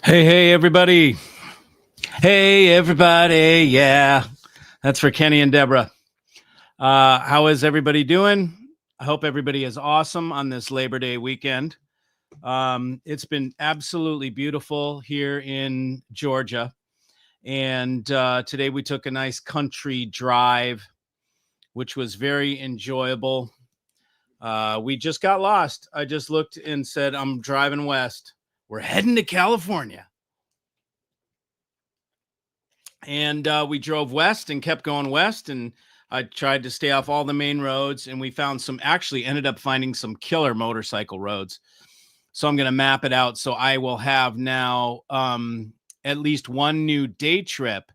Hey, everybody. Hey, everybody. Yeah, that's for Kenny and Deborah. How is everybody doing? I hope everybody is awesome on this Labor Day weekend. It's been absolutely beautiful here in Georgia. And today we took a nice country drive, which was very enjoyable. We just got lost. I just looked and said, I'm driving west. We're heading to California. And we drove west and kept going west, and I tried to stay off all the main roads, and we found ended up finding some killer motorcycle roads. So I'm going to map it out. So I will have now at least one new day trip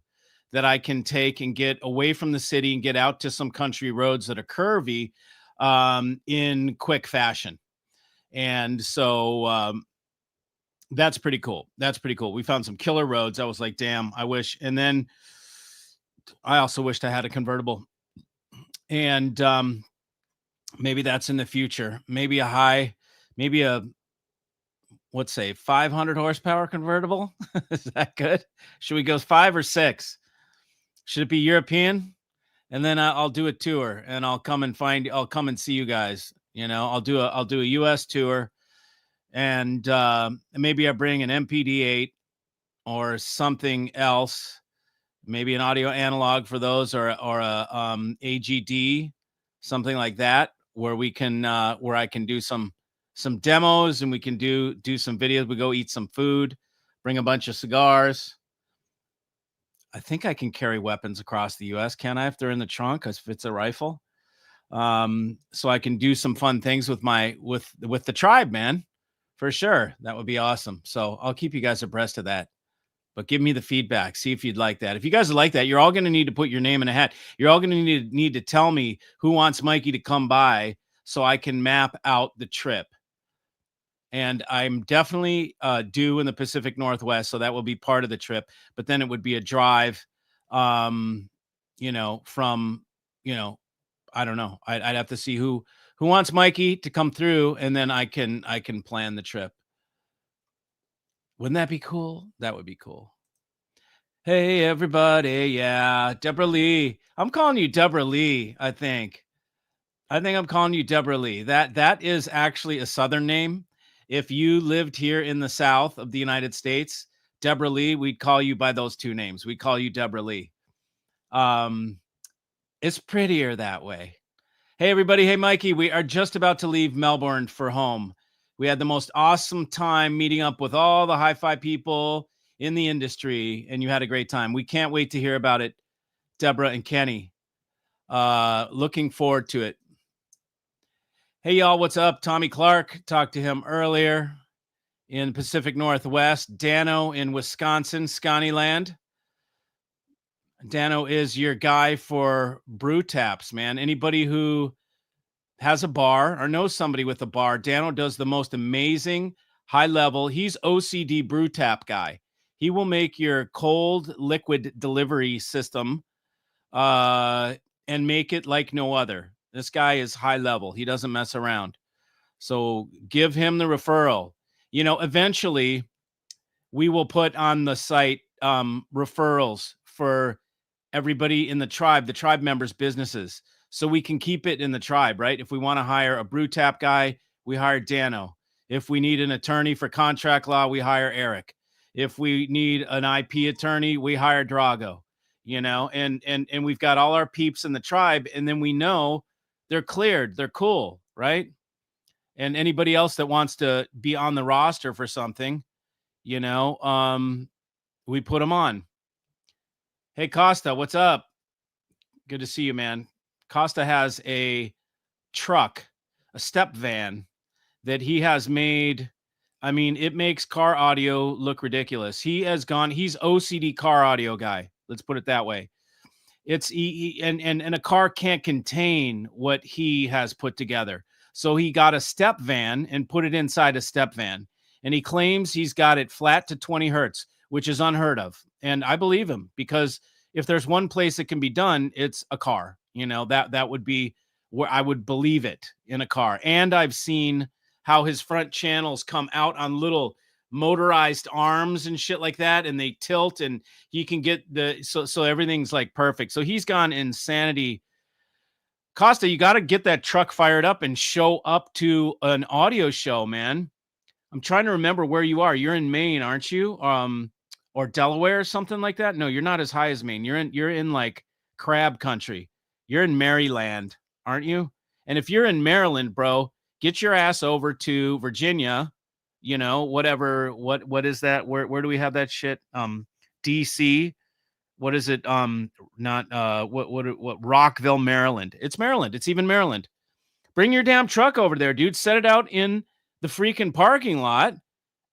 that I can take and get away from the city and get out to some country roads that are curvy in quick fashion. And so that's pretty cool. We found some killer roads. I was like, damn, I wish. And then I also wished I had a convertible. And maybe that's in the future. Maybe let's say 500 horsepower convertible. Is that good? Should we go 5 or 6? Should it be European? And then I'll do a tour, and I'll come and see you guys. I'll do a US tour, and maybe I bring an MPD-8 or something else, maybe an audio analog for those, or a AGD, something like that, where we can where I can do some demos, and we can do some videos. We go eat some food, bring a bunch of cigars. I think I can carry weapons across the US, can I, if they're in the trunk, if it's a rifle? So I can do some fun things with the tribe, man, for sure. That would be awesome. So I'll keep you guys abreast of that. But give me the feedback. See if you'd like that. If you guys like that, you're all going to need to put your name in a hat. You're all going to need to tell me who wants Mikey to come by so I can map out the trip. And I'm definitely due in the Pacific Northwest, so that will be part of the trip. But then it would be a drive, from, I don't know. I'd have to see who wants Mikey to come through, and then I can plan the trip. Wouldn't that be cool? That would be cool. Hey, everybody. Yeah, Deborah Lee. I'm calling you Deborah Lee, I think. I'm calling you Deborah Lee. That is actually a Southern name. If you lived here in the South of the United States, Deborah Lee, we'd call you by those two names. We'd call you Deborah Lee. It's prettier that way. Hey, everybody. Hey, Mikey. We are just about to leave Melbourne for home. We had the most awesome time meeting up with all the hi-fi people in the industry, and you had a great time. We can't wait to hear about it, Deborah and Kenny. Looking forward to it. Hey, y'all, what's up? Tommy Clark, talked to him earlier in Pacific Northwest. Dano in Wisconsin, Scottyland. Dano is your guy for brew taps, man. Anybody who has a bar or knows somebody with a bar, Dano does the most amazing high level. He's OCD brew tap guy. He will make your cold liquid delivery system and make it like no other. This guy is high level. He doesn't mess around. So give him the referral. Eventually we will put on the site referrals for everybody in the tribe members' businesses, so we can keep it in the tribe, right? If we want to hire a brew tap guy, we hire Dano. If we need an attorney for contract law, we hire Eric. If we need an IP attorney, we hire Drago. And we've got all our peeps in the tribe, and then we know they're cleared, they're cool, right? And anybody else that wants to be on the roster for something, we put them on. Hey, Costa, what's up? Good to see you, man. Costa has a truck, a step van that he has made. I mean, it makes car audio look ridiculous. He's OCD car audio guy. Let's put it that way. It's and a car can't contain what he has put together. So he got a step van and put it inside a step van. And he claims he's got it flat to 20 hertz, which is unheard of. And I believe him, because if there's one place it can be done, it's a car. That would be where I would believe it, in a car. And I've seen how his front channels come out on little motorized arms and shit like that, and they tilt, and he can get so everything's like perfect. So he's gone insanity. Costa, you got to get that truck fired up and show up to an audio show, man. I'm trying to remember where you are. You're in Maine, aren't you? Or Delaware or something like that? No, you're not as high as Maine. You're in like crab country. You're in Maryland, aren't you? And if you're in Maryland, bro, get your ass over to Virginia. You know, whatever. What is that? Where do we have that shit? DC. What is it? Not what Rockville, Maryland. It's Maryland. It's even Maryland. Bring your damn truck over there, dude. Set it out in the freaking parking lot,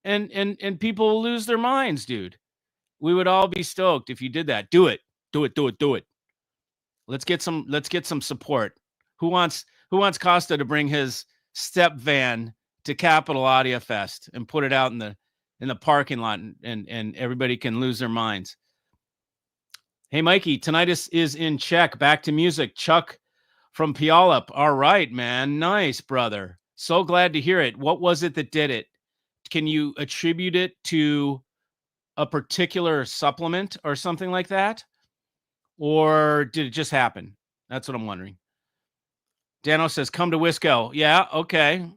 and people will lose their minds, dude. We would all be stoked if you did that. Do it. Do it. Do it. Do it. Let's get some support. Who wants Costa to bring his step van to Capital Audio Fest and put it out in the parking lot, and everybody can lose their minds? Hey, Mikey, tinnitus is in check. Back to music. Chuck from Puyallup. All right, man. Nice, brother. So glad to hear it. What was it that did it? Can you attribute it to a particular supplement or something like that? Or did it just happen? That's what I'm wondering. Dano says, come to Wisco. Yeah, okay.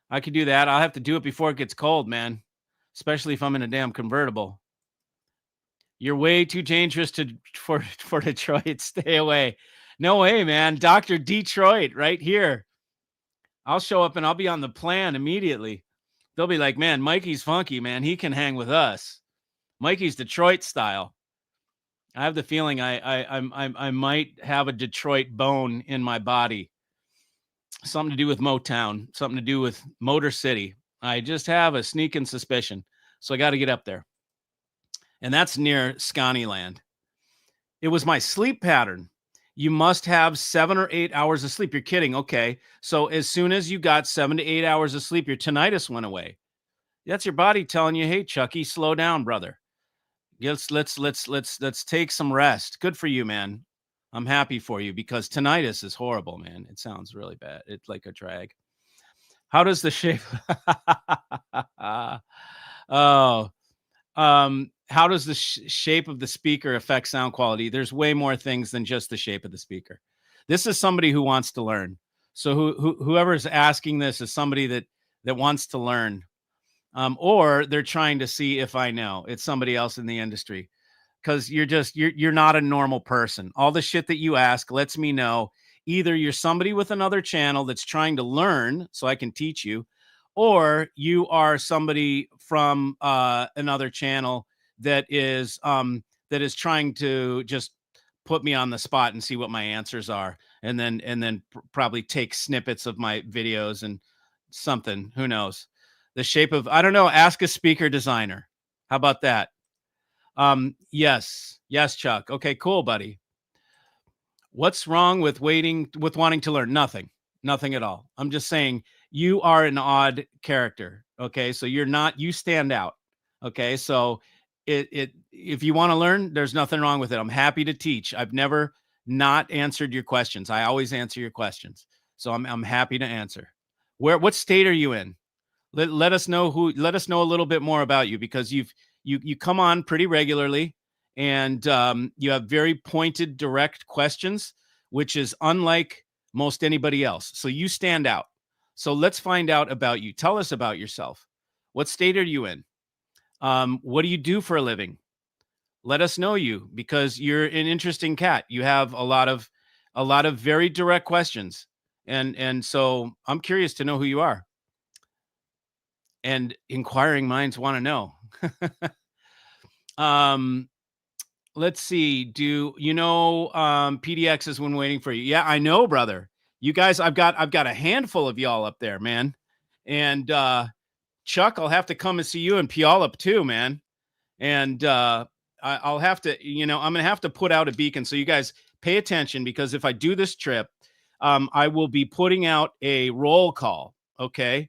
I could do that. I'll have to do it before it gets cold, man. Especially if I'm in a damn convertible. You're way too dangerous for Detroit. Stay away. No way, man. Dr. Detroit right here. I'll show up and I'll be on the plan immediately. They'll be like, man, Mikey's funky, man. He can hang with us. Mikey's Detroit style. I have the feeling I might have a Detroit bone in my body. Something to do with Motown, something to do with Motor City. I just have a sneaking suspicion. So I got to get up there. And that's near Scottyland. It was my sleep pattern. You must have 7 or 8 hours of sleep. You're kidding. Okay. So as soon as you got 7 to 8 hours of sleep, your tinnitus went away. That's your body telling you, hey, Chucky, slow down, brother. Let's take some rest. Good for you, man. I'm happy for you because tinnitus is horrible, man. It sounds really bad. It's like a drag. How does the shape? How does the shape of the speaker affect sound quality? There's way more things than just the shape of the speaker. This is somebody who wants to learn. So whoever is asking this is somebody that wants to learn. Or they're trying to see if I know. It's somebody else in the industry, because you're not a normal person. All the shit that you ask lets me know either you're somebody with another channel that's trying to learn so I can teach you, or you are somebody from another channel that is trying to just put me on the spot and see what my answers are, and then probably take snippets of my videos and something. Who knows? The shape of, I don't know, ask a speaker designer. How about that? Yes, Chuck. Okay, cool, buddy. What's wrong with wanting to learn? Nothing at all. I'm just saying you are an odd character. Okay, so you stand out. Okay, so if you want to learn, there's nothing wrong with it. I'm happy to teach. I've never not answered your questions. I always answer your questions. So I'm happy to answer. What state are you in? Let us know a little bit more about you, because you come on pretty regularly, and you have very pointed, direct questions, which is unlike most anybody else. So you stand out. So let's find out about you. Tell us about yourself. What state are you in? What do you do for a living? Let us know you, because you're an interesting cat. You have a lot of very direct questions. And so I'm curious to know who you are. And inquiring minds want to know. Let's see. Do you know PDX is when waiting for you? Yeah, I know, brother. You guys, I've got a handful of y'all up there, man. And Chuck, I'll have to come and see you in Puyallup too, man. And I'll have to, I'm gonna have to put out a beacon, so you guys pay attention, because if I do this trip, I will be putting out a roll call. Okay.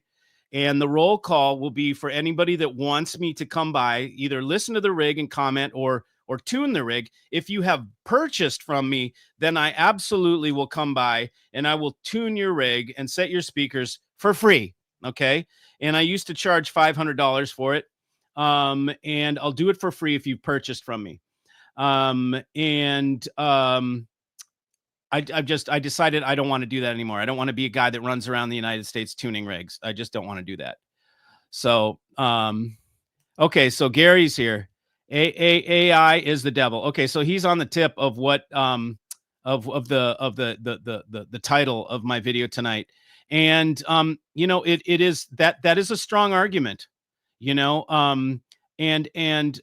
And the roll call will be for anybody that wants me to come by, either listen to the rig and comment, or tune the rig. If you have purchased from me, then I absolutely will come by and I will tune your rig and set your speakers for free. Okay. And I used to charge $500 for it. and I'll do it for free if you've purchased from me. I decided I don't want to do that anymore. I don't want to be a guy that runs around the United States tuning rigs. I just don't want to do that. So, okay, so Gary's here. AI is the devil. Okay, so he's on the tip of what of the title of my video tonight. And it is that is a strong argument, you know. And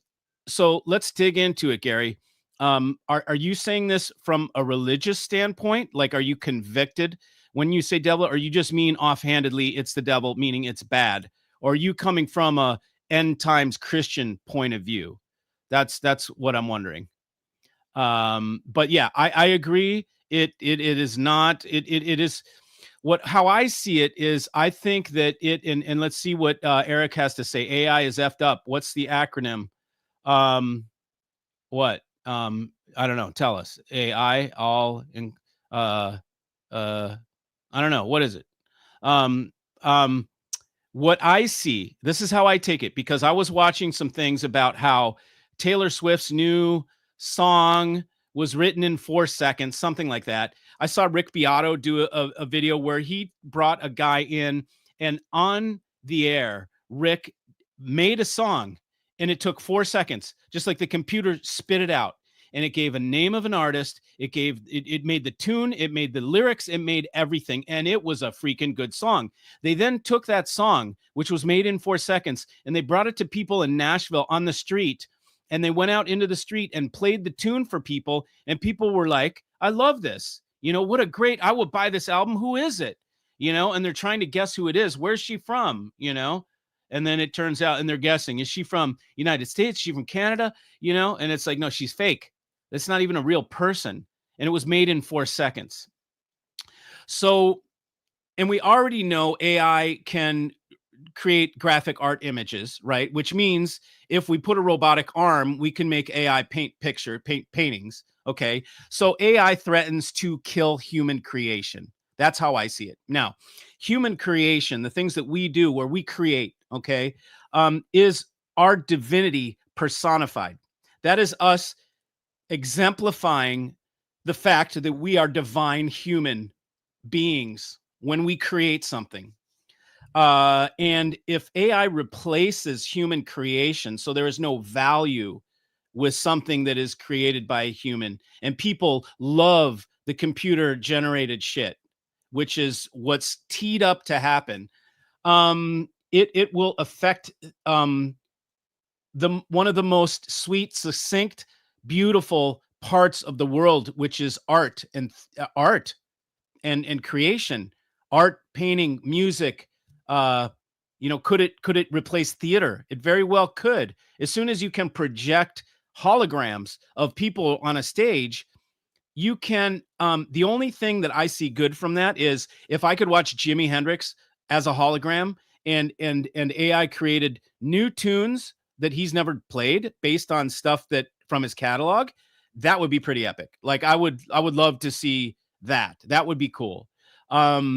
so let's dig into it, Gary. Are you saying this from a religious standpoint? Like, are you convicted when you say devil, or you just mean offhandedly it's the devil, meaning it's bad? Or are you coming from a end times Christian point of view? That's what I'm wondering. But yeah, I agree. It is not. It is how I see it is. I think that and let's see what Eric has to say. AI is effed up. What's the acronym? What? I don't know. Tell us. AI all in. I don't know. What is it? Um, um, what I see, this is how I take it, because I was watching some things about how Taylor Swift's new song was written in 4 seconds, something like that. I saw Rick Beato do a video where he brought a guy in, and on the air, Rick made a song and it took 4 seconds, just like the computer spit it out. And it gave a name of an artist. It made the tune, it made the lyrics, it made everything. And it was a freaking good song. They then took that song, which was made in 4 seconds, and they brought it to people in Nashville on the street. And they went out into the street and played the tune for people. And people were like, I love this. What a great, I will buy this album. Who is it? And they're trying to guess who it is. Where's she from? And then it turns out, and they're guessing, is she from United States? Is she from Canada? And it's like, no, she's fake. That's not even a real person. And it was made in 4 seconds. So, and we already know AI can create graphic art images, right? Which means if we put a robotic arm, we can make AI paint paintings. Okay. So AI threatens to kill human creation. That's how I see it. Now, human creation, the things that we do where we create, okay, is our divinity personified. That is us exemplifying the fact that we are divine human beings when we create something. And if AI replaces human creation, so there is no value with something that is created by a human, and people love the computer generated shit, which is what's teed up to happen, it will affect one of the most sweet, succinct, beautiful parts of the world, which is art and creation, art, painting, music. Could it replace theater? It very well could. As soon as you can project holograms of people on a stage, you can. The only thing that I see good from that is if I could watch Jimi Hendrix as a hologram, and AI created new tunes that he's never played based on stuff that from his catalog. That would be pretty epic. Like I would love to see that. That would be cool. But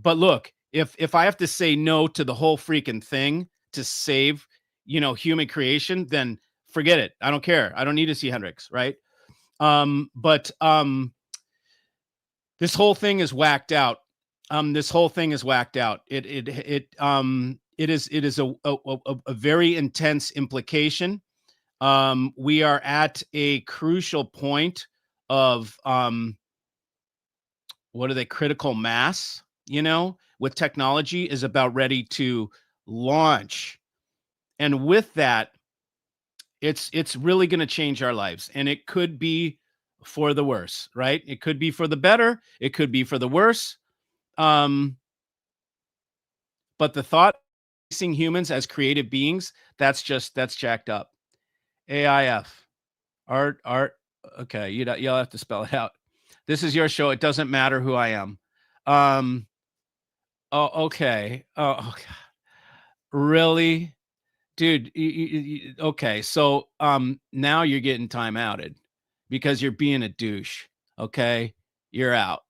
look, if I have to say no to the whole freaking thing to save, human creation, then forget it. I don't care. I don't need to see Hendrix, right? But this whole thing is whacked out. This whole thing is whacked out. It is a very intense implication. We are at a crucial point of what are they? Critical mass, with technology is about ready to launch. And with that, it's really going to change our lives. And it could be for the worse, right? It could be for the better. It could be for the worse. But the thought of seeing humans as creative beings, that's jacked up. AIF. Art. Okay. You'll have to spell it out. This is your show. It doesn't matter who I am. Oh, okay. Oh, God. Really? Dude, okay. So now you're getting time outed because you're being a douche. Okay. You're out.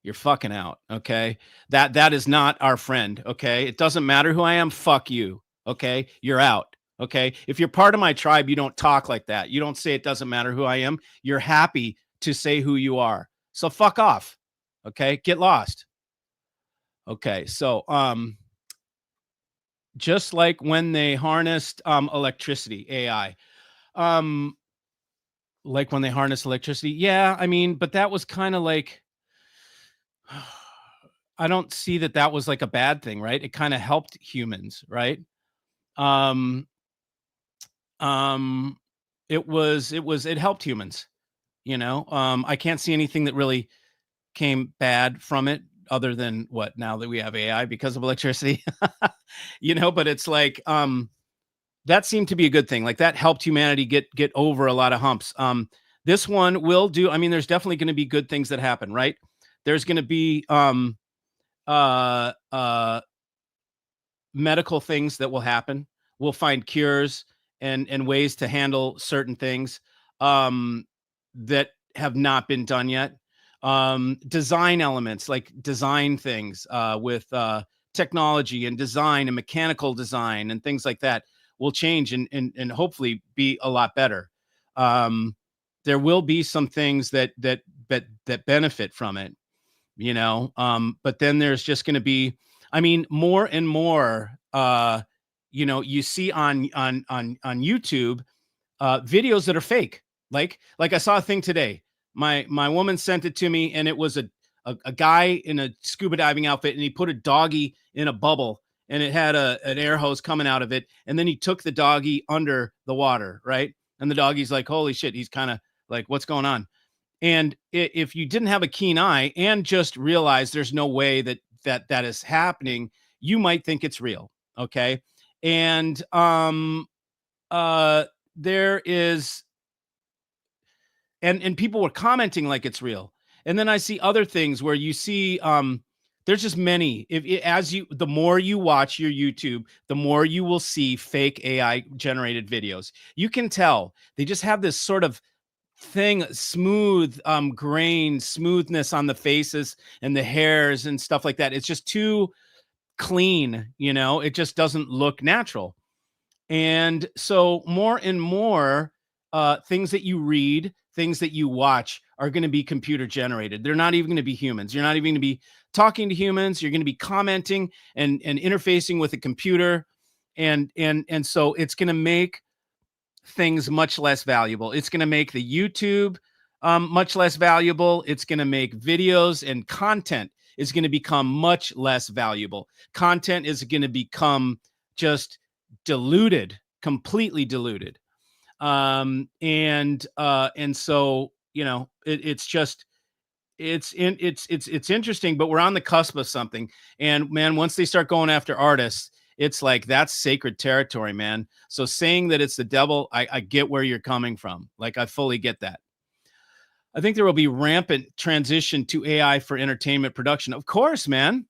You're fucking out. Okay. That is not our friend. Okay. It doesn't matter who I am. Fuck you. Okay. You're out. Okay. If you're part of my tribe, you don't talk like that. You don't say it doesn't matter who I am. You're happy to say who you are. So fuck off. Okay. Get lost. Okay. So, just like when they harnessed electricity, AI, um, like when they harnessed electricity. Yeah. I mean, but that was kind of like, I don't see that that was like a bad thing, right? It kind of helped humans, right? Um, um, it helped humans, you know. I can't see anything that really came bad from it other than what now that we have AI because of electricity, you know, but it's like, that seemed to be a good thing. Like that helped humanity get over a lot of humps. This one will do. I mean, there's definitely going to be good things that happen, right? There's going to be uh, uh, medical things that will happen. We'll find cures and ways to handle certain things that have not been done yet. Design elements like design things with technology and design and mechanical design and things like that will change and hopefully be a lot better. There will be some things that benefit from it, you know. But then there's just going to be, I mean, more and more you know, you see on YouTube videos that are fake. Like I saw a thing today. My woman sent it to me, and it was a guy in a scuba diving outfit, and he put a doggy in a bubble, and it had an air hose coming out of it, and then he took the doggy under the water, right? And the doggy's like, holy shit, he's kind of like, what's going on? And if you didn't have a keen eye and just realize there's no way that is happening, you might think it's real. Okay. And uh there is, and people were commenting like it's real. And then I see other things where you see there's just many. As you, the more you watch your YouTube, the more you will see fake AI generated videos. You can tell they just have this sort of thing, smooth grain smoothness on the faces and the hairs and stuff like that. It's just too clean, you know. It just doesn't look natural. And so more and more things that you read, things that you watch are going to be computer generated. They're not even going to be humans. You're not even going to be talking to humans. You're going to be commenting and interfacing with a computer. And so it's going to make things much less valuable. It's going to make the YouTube much less valuable. It's going to make videos and content is going to become much less valuable. Content is going to become just diluted, completely diluted. And so, you know, it's just, it's interesting, but we're on the cusp of something. And man, once they start going after artists, it's like that's sacred territory, man. So saying that it's the devil, I get where you're coming from. Like I fully get that. I think there will be rampant transition to AI for entertainment production. Of course, man.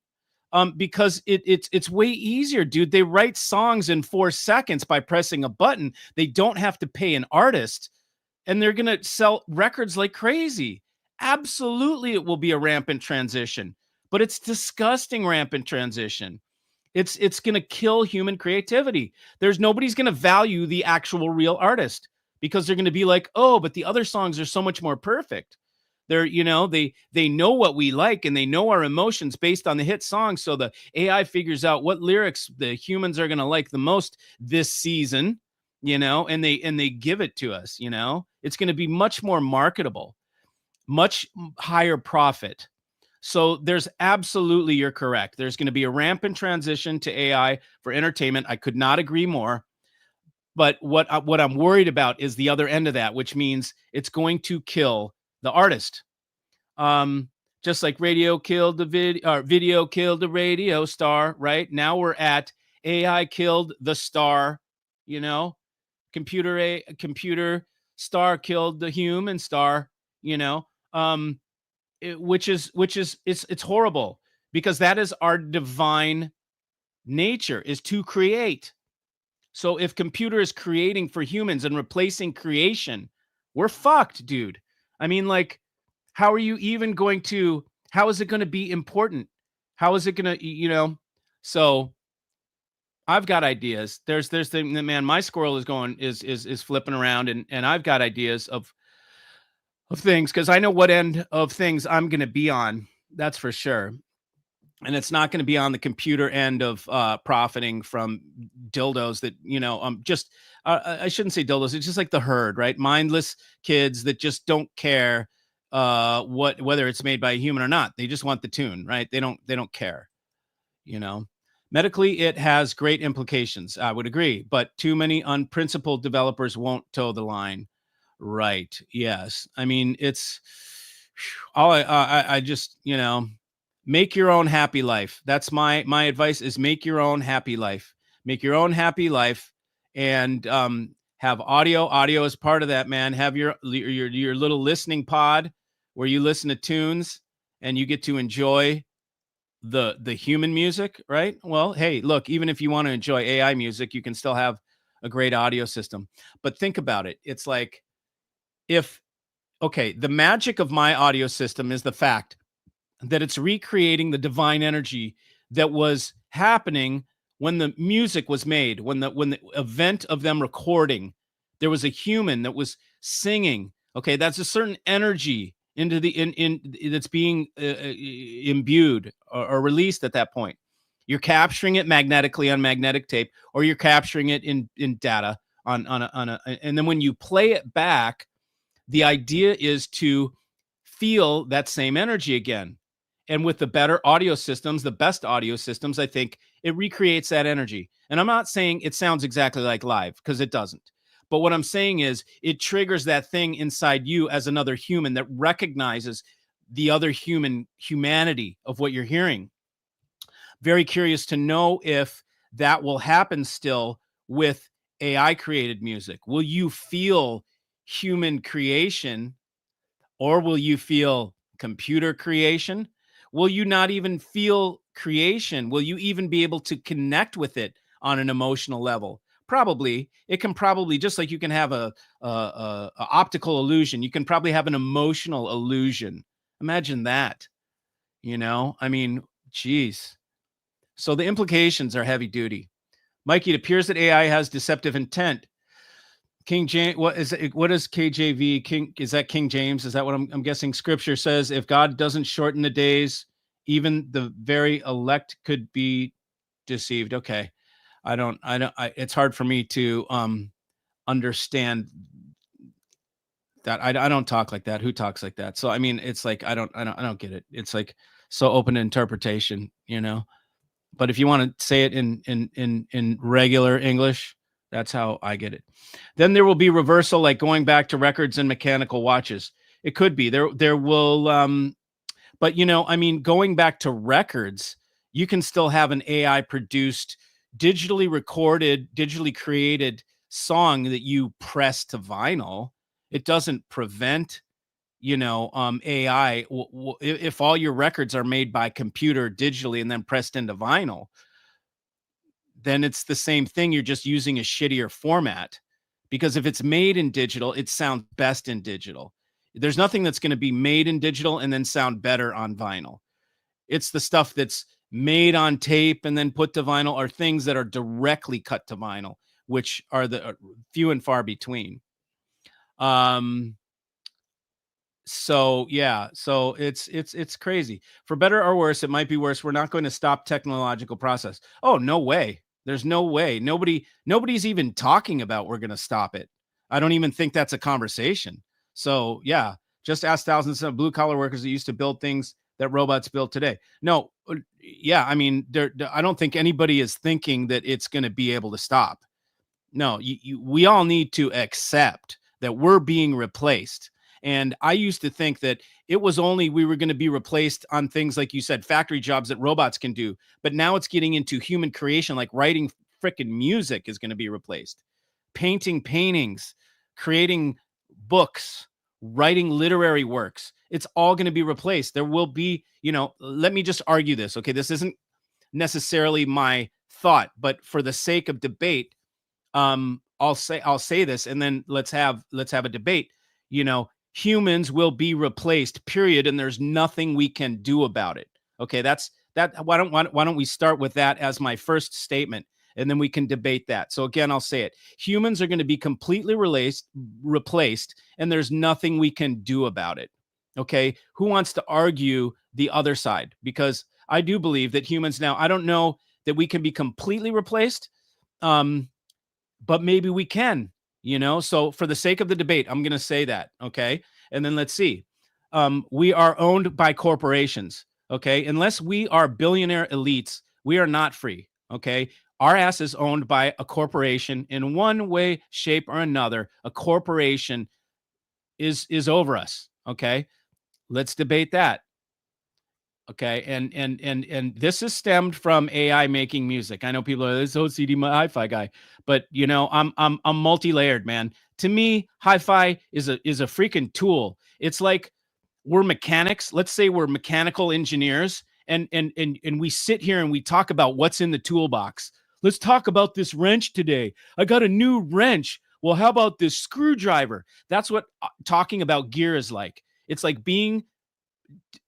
Because it's way easier, dude. They write songs in 4 seconds by pressing a button. They don't have to pay an artist, and they're gonna sell records like crazy. Absolutely, it will be a rampant transition, but it's disgusting rampant transition. It's going to kill human creativity. There's nobody's going to value the actual real artist because they're going to be like, "Oh, but the other songs are so much more perfect." They're, you know, they know what we like and they know our emotions based on the hit songs. So the AI figures out what lyrics the humans are going to like the most this season, you know, and they give it to us, you know. It's going to be much more marketable, much higher profit. So there's absolutely, you're correct. There's going to be a rampant transition to AI for entertainment. I could not agree more. But what I'm worried about is the other end of that, which means it's going to kill the artist. Just like radio killed the video killed the radio star, right? Now we're at AI killed the star, you know, computer star killed the human star, you know. Which is it's horrible because that is our divine nature, is to create. So if computer is creating for humans and replacing creation, we're fucked, dude. I mean, like, how are you even going to, how is it going to be important? How is it going to, you know? So I've got ideas. There's the man. My squirrel is flipping around, and I've got ideas of things because I know what end of things I'm going to be on. That's for sure. And it's not going to be on the computer end of profiting from dildos that just I shouldn't say dildos. It's just like the herd, right? Mindless kids that just don't care whether it's made by a human or not. They just want the tune, right? They don't care. you know Medically, it has great implications, I would agree, but too many unprincipled developers won't toe the line. Right, yes. I mean, it's all I just make your own happy life. That's my advice, is make your own happy life. Make your own happy life. And have audio is part of that, man. Have your little listening pod where you listen to tunes and you get to enjoy the human music, right? Well, hey, look, even if you want to enjoy AI music, you can still have a great audio system. But think about it. It's like, if okay, the magic of my audio system is the fact that it's recreating the divine energy that was happening when the music was made, when the event of them recording, there was a human that was singing. Okay, that's a certain energy into the in that's being imbued or released at that point. You're capturing it magnetically on magnetic tape, or you're capturing it in data on a, and then when you play it back, the idea is to feel that same energy again. And with the better audio systems, the best audio systems, I think it recreates that energy. And I'm not saying it sounds exactly like live, because it doesn't. But what I'm saying is it triggers that thing inside you as another human that recognizes the other humanity of what you're hearing. Very curious to know if that will happen still with AI created music. Will you feel human creation, or will you feel computer creation? Will you not even feel creation? Will you even be able to connect with it on an emotional level? Probably. It can probably, just like you can have a optical illusion, you can probably have an emotional illusion. Imagine that. I mean, geez. So the implications are heavy duty. Mikey, it appears that AI has deceptive intent. King James, what is KJV? King, is that King James? Is that what I'm guessing? Scripture says, if God doesn't shorten the days, even the very elect could be deceived. Okay. It's hard for me to understand that. I don't talk like that. Who talks like that? So I mean, it's like I don't get it. It's like so open to interpretation, But if you want to say it in regular English, that's how I get it. Then there will be reversal, like going back to records and mechanical watches. It could be there will but I mean, going back to records, you can still have an AI produced, digitally recorded, digitally created song that you press to vinyl. It doesn't prevent AI. If all your records are made by computer digitally and then pressed into vinyl, then it's the same thing. You're just using a shittier format, because if it's made in digital, it sounds best in digital. There's nothing that's going to be made in digital and then sound better on vinyl. It's the stuff that's made on tape and then put to vinyl, or things that are directly cut to vinyl, which are the few and far between. So yeah, so it's crazy. For better or worse, it might be worse. We're not going to stop technological process. Oh, no way. There's no way. Nobody's even talking about we're going to stop it. I don't even think that's a conversation. So yeah, just ask thousands of blue collar workers that used to build things that robots build today. No, yeah, I mean, I don't think anybody is thinking that it's going to be able to stop. No, we all need to accept that we're being replaced. And I used to think that it was only we were going to be replaced on things like you said, factory jobs that robots can do. But now it's getting into human creation, like writing freaking music is going to be replaced. Painting paintings, creating books, writing literary works. It's all going to be replaced. There will be, let me just argue this. Okay. This isn't necessarily my thought, but for the sake of debate, I'll say this, and then let's have a debate. Humans will be replaced, period, and there's nothing we can do about it. Okay, that's that. Why don't we start with that as my first statement? and then we can debate that. So again, I'll say it. Humans are going to be completely replaced, and there's nothing we can do about it. Okay? Who wants to argue the other side? Because I do believe that humans now, I don't know that we can be completely replaced, but maybe we can, So for the sake of the debate, I'm going to say that, okay? And then let's see. We are owned by corporations, okay? Unless we are billionaire elites, we are not free, okay? Our ass is owned by a corporation in one way, shape, or another. A corporation is over us, okay? Let's debate that. Okay, and this is stemmed from AI making music. I know people are this OCD hi-fi guy, but I'm multi-layered, man. To me, hi-fi is a freaking tool. It's like we're mechanics. Let's say we're mechanical engineers, and we sit here and we talk about what's in the toolbox. Let's talk about this wrench today. I got a new wrench. Well, how about this screwdriver? That's what talking about gear is like. It's like being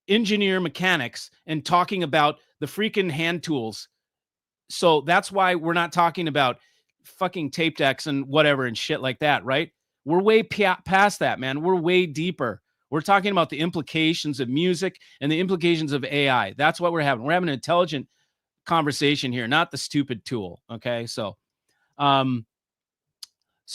engineer mechanics and talking about the freaking hand tools. So that's why we're not talking about fucking tape decks and whatever and shit like that, right? We're way past that, man. We're way deeper. We're talking about the implications of music and the implications of AI. That's what we're having. We're having an intelligent conversation here, not the stupid tool. Okay. So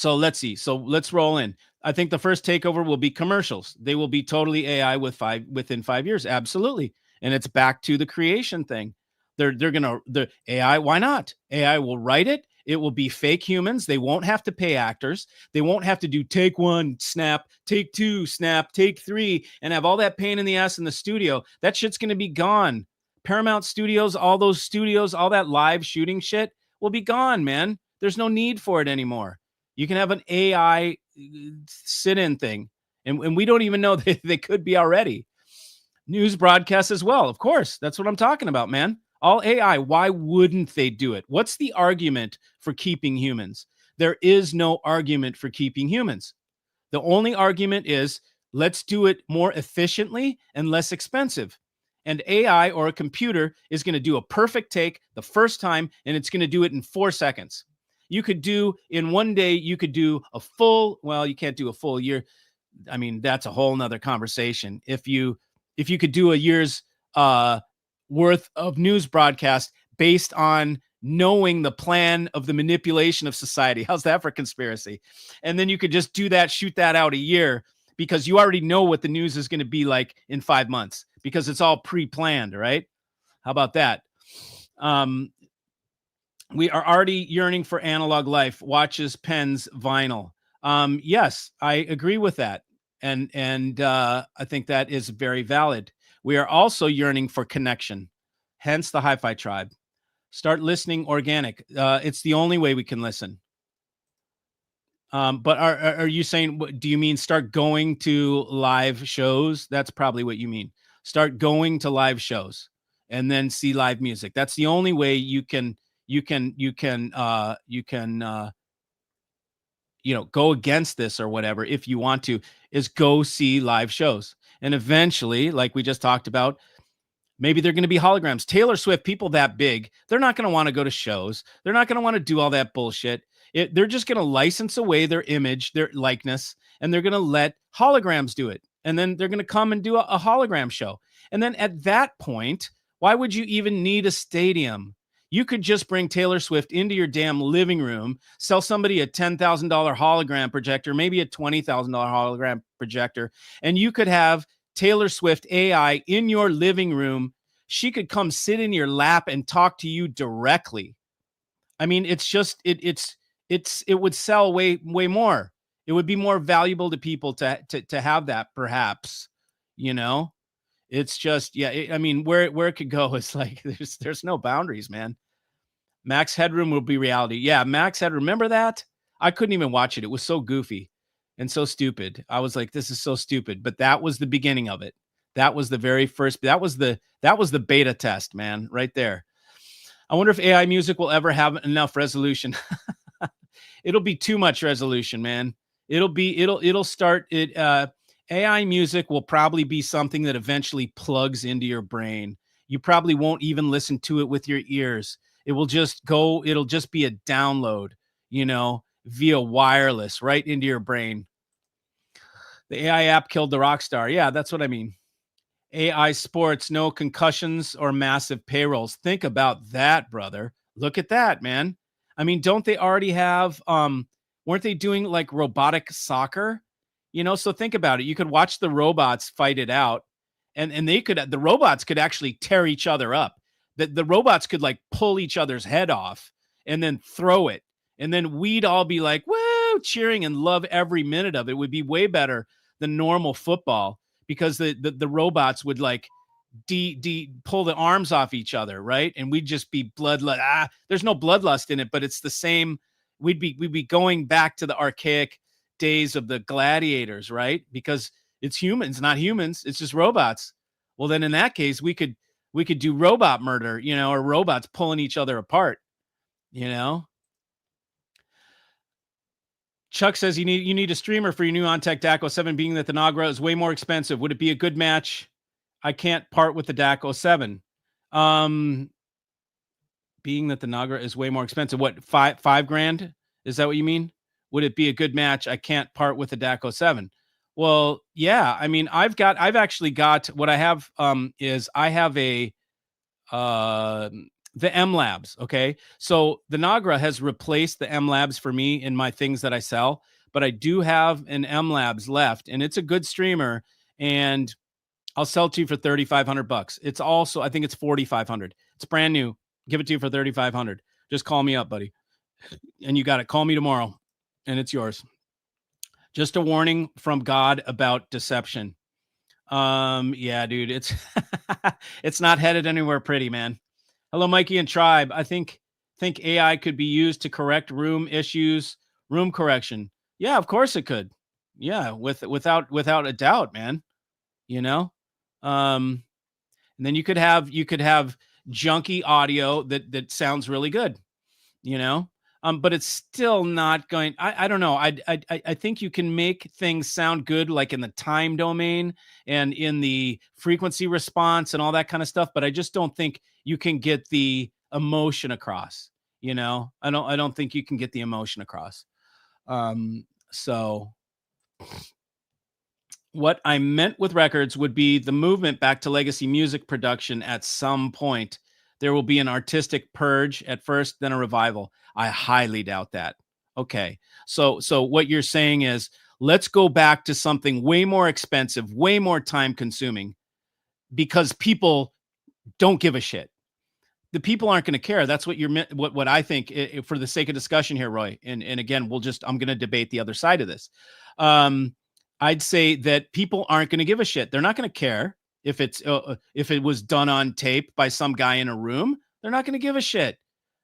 let's see. So let's roll in. I think the first takeover will be commercials. They will be totally AI within 5 years. Absolutely. And it's back to the creation thing. The AI, why not? AI will write it. It will be fake humans. They won't have to pay actors. They won't have to do take one, snap, take two, snap, take three, and have all that pain in the ass in the studio. That shit's going to be gone. Paramount Studios, all those studios, all that live shooting shit will be gone, man. There's no need for it anymore. You can have an AI sit-in thing, and we don't even know they could be already. News broadcasts as well, of course. That's what I'm talking about, man. All AI. Why wouldn't they do it? What's the argument for keeping humans? There is no argument for keeping humans. The only argument is let's do it more efficiently and less expensive. And AI or a computer is going to do a perfect take the first time, and it's going to do it in 4 seconds. You could do in one day, you could do a full, well, you can't do a full year. I mean, that's a whole nother conversation. If you could do a year's worth of news broadcast based on knowing the plan of the manipulation of society. How's that for conspiracy? And then you could just do that, shoot that out a year because you already know what the news is going to be like in 5 months because it's all pre-planned, right? How about that? We are already yearning for analog life, watches, pens, vinyl. Yes, I agree with that. And I think that is very valid. We are also yearning for connection, hence the Hi-Fi Tribe. Start listening organic. It's the only way we can listen. But are you saying, do you mean start going to live shows? That's probably what you mean. Start going to live shows and then see live music. That's the only way you can go against this or whatever. If you want to, is go see live shows. And eventually, like we just talked about, maybe they're going to be holograms. Taylor Swift, people that big, they're not going to want to go to shows. They're not going to want to do all that bullshit. They're just going to license away their image, their likeness, and they're going to let holograms do it. And then they're going to come and do a hologram show. And then at that point, why would you even need a stadium? You could just bring Taylor Swift into your damn living room, sell somebody a $10,000 hologram projector, maybe a $20,000 hologram projector, and you could have Taylor Swift AI in your living room. She could come sit in your lap and talk to you directly. I mean, it's just it would sell way more. It would be more valuable to people to have that, perhaps. It's just, yeah. I mean, where it could go is like there's no boundaries, man. Max Headroom will be reality. Yeah, Max Headroom. Remember that? I couldn't even watch it. It was so goofy and so stupid. I was like, this is so stupid. But that was the beginning of it. That was the very first. That was the beta test, man, right there. I wonder if AI music will ever have enough resolution. It'll be too much resolution, man. It'll start it. AI music will probably be something that eventually plugs into your brain. You probably won't even listen to it with your ears. It will just go, it'll just be a download, via wireless right into your brain. The AI app killed the rock star. Yeah, that's what I mean. AI sports, no concussions or massive payrolls. Think about that, brother. Look at that, man. I mean, don't they already have weren't they doing like robotic soccer? So think about it. You could watch the robots fight it out, and the robots could actually tear each other up. The robots could like pull each other's head off and then throw it. And then we'd all be like, woo, cheering and love every minute of it. It would be way better than normal football because the robots would like pull the arms off each other, right? And we'd just be bloodlust. There's no bloodlust in it, but it's the same. We'd be going back to the archaic days of the gladiators, right? Because it's humans, not humans. It's just robots. Well, then in that case, we could do robot murder, or robots pulling each other apart, Chuck says you need a streamer for your new OnTech DAC 07, being that the Nagra is way more expensive. Would it be a good match? I can't part with the DAC 07. Being that the Nagra is way more expensive, what, five grand? Is that what you mean? Would it be a good match? I can't part with the DAC 07. Well, yeah. I mean, I've actually got what I have is I have a the M Labs. Okay. So the Nagra has replaced the M Labs for me in my things that I sell, but I do have an M Labs left, and it's a good streamer, and I'll sell to you for $3,500. It's also, I think it's $4,500. It's brand new. Give it to you for $3,500. Just call me up, buddy. And you got it. Call me tomorrow and it's yours. Just a warning from God about deception. Yeah, dude, it's it's not headed anywhere pretty, man. Hello, Mikey and Tribe. I think AI could be used to correct room issues, room correction. Yeah, of course it could. Yeah, without a doubt, man. And then you could have junky audio that sounds really good, but it's still not going. I don't know. I think you can make things sound good, like in the time domain and in the frequency response and all that kind of stuff. But I just don't think you can get the emotion across. I don't think you can get the emotion across. So what I meant with records would be the movement back to legacy music production at some point. There will be an artistic purge at first, then a revival. I highly doubt that. Okay. So what you're saying is, let's go back to something way more expensive, way more time consuming, because people don't give a shit. The people aren't going to care. That's what what I think, for the sake of discussion here, Roy. And again, I'm going to debate the other side of this. I'd say that people aren't going to give a shit. They're not going to care if it was done on tape by some guy in a room. They're not going to give a shit.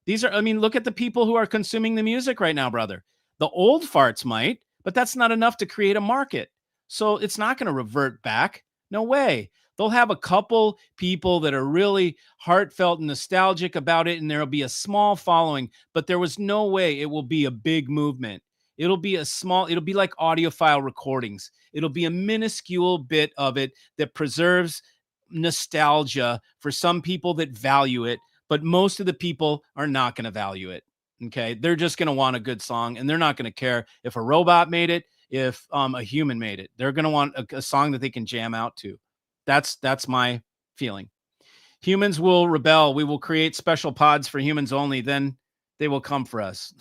Look at the people who are consuming the music right now, brother. The old farts might, but that's not enough to create a market. So it's not going to revert back. No way. They'll have a couple people that are really heartfelt and nostalgic about it, and there'll be a small following, but there was no way it will be a big movement. It'll be like audiophile recordings. It'll be a minuscule bit of it that preserves nostalgia for some people that value it, but most of the people are not going to value it. Okay. They're just going to want a good song, and they're not going to care if a robot made it, if a human made it. They're going to want a song that they can jam out to. That's my feeling. Humans will rebel. We will create special pods for humans only. Then they will come for us.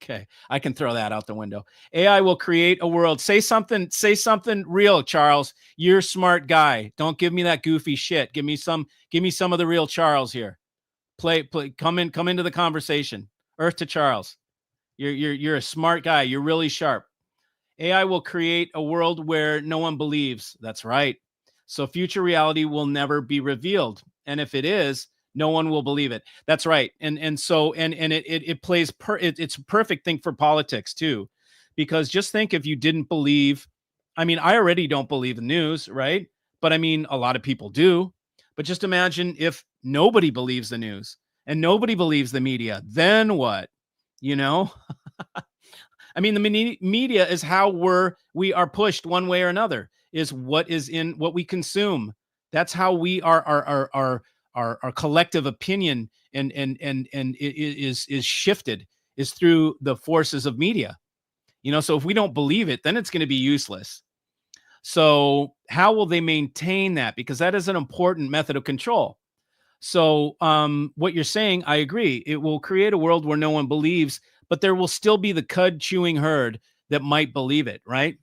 Okay, I can throw that out the window. AI will create a world. Say something real, Charles. You're a smart guy. Don't give me that goofy shit. Give me some of the real Charles here. Play, come into the conversation. Earth to Charles. You're a smart guy. You're really sharp. AI will create a world where no one believes. That's right. So future reality will never be revealed. And if it is, no one will believe it. That's right. It's a perfect thing for politics too, because just think, if you didn't believe, I already don't believe the news, right? But a lot of people do. But just imagine if nobody believes the news and nobody believes the media, then what? The media is how we are pushed one way or another, is what we consume. That's how we are our collective opinion and is shifted is through the forces of media. So if we don't believe it, then it's going to be useless. So how will they maintain that? Because that is an important method of control. So what you're saying, I agree. It will create a world where no one believes, but there will still be the cud chewing herd that might believe it, right?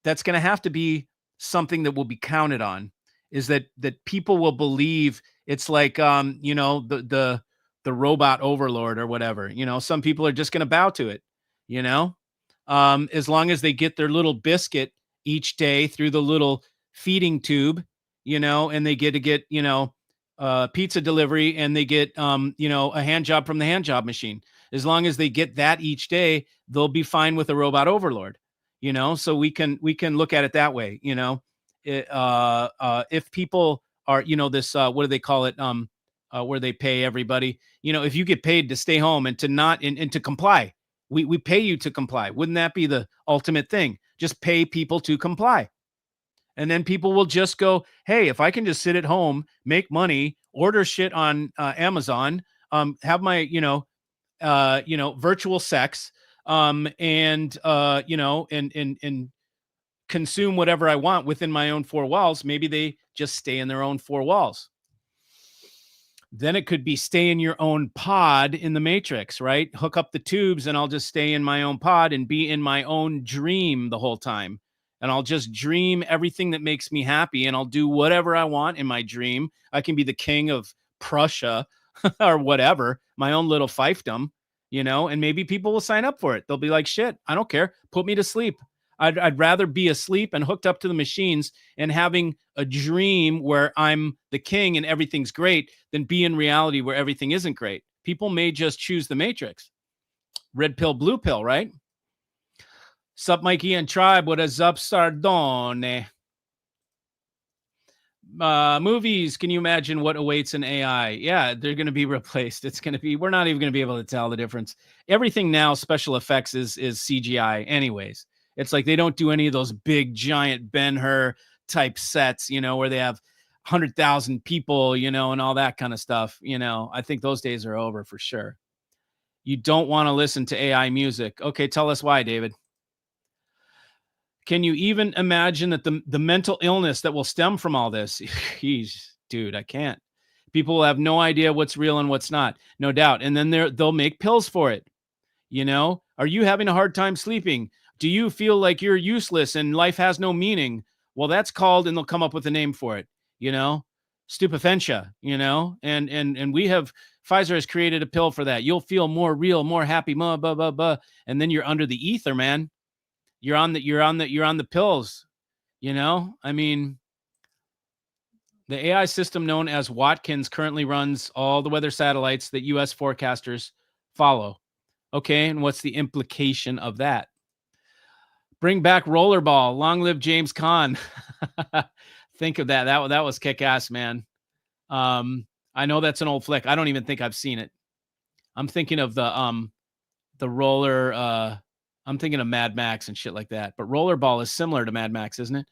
That's going to have to be something that will be counted on, is that people will believe. It's like the robot overlord or whatever. Some people are just going to bow to it, as long as they get their little biscuit each day through the little feeding tube, and they get pizza delivery, and they get a hand job from the hand job machine. As long as they get that each day, they'll be fine with a robot overlord. So we can look at it that way. If people are this what do they call it, where they pay everybody, if you get paid to stay home and to not and to comply, we pay you to comply. Wouldn't that be the ultimate thing? Just pay people to comply. And then people will just go, hey, if I can just sit at home, make money, order shit on Amazon, have my, virtual sex, and consume whatever I want within my own four walls. Maybe they just stay in their own four walls. Then it could be stay in your own pod in the Matrix, right? Hook up the tubes and I'll just stay in my own pod and be in my own dream the whole time. And I'll just dream everything that makes me happy, and I'll do whatever I want in my dream. I can be the king of Prussia or whatever, my own little fiefdom, and maybe people will sign up for it. They'll be like, shit, I don't care. Put me to sleep. I'd rather be asleep and hooked up to the machines and having a dream where I'm the king and everything's great than be in reality where everything isn't great. People may just choose the Matrix. Red pill, blue pill, right? Sup, Mikey and Tribe. What is up, Sardone? Movies. Can you imagine what awaits in AI? Yeah, they're going to be replaced. It's going to be, we're not even going to be able to tell the difference. Everything now, special effects is CGI anyways. It's like they don't do any of those big, giant Ben-Hur type sets, where they have 100,000 people, and all that kind of stuff. I think those days are over for sure. You don't want to listen to AI music. Okay, tell us why, David. Can you even imagine that the mental illness that will stem from all this? Dude, I can't. People will have no idea what's real and what's not, no doubt. And then they'll make pills for it. Are you having a hard time sleeping? Do you feel like you're useless and life has no meaning? Well, that's called, and they'll come up with a name for it, stupefentia, and we have, Pfizer has created a pill for that. You'll feel more real, more happy, blah, blah, blah, blah. And then you're under the ether, man. You're on the pills, I mean, the AI system known as Watkins currently runs all the weather satellites that U.S. forecasters follow. Okay. And what's the implication of that? Bring back rollerball. Long live James Caan. Think of that. That was kick-ass, man. I know that's an old flick. I don't even think I've seen it. I'm thinking of the roller, I'm thinking of Mad Max and shit like that. But rollerball is similar to Mad Max, isn't it?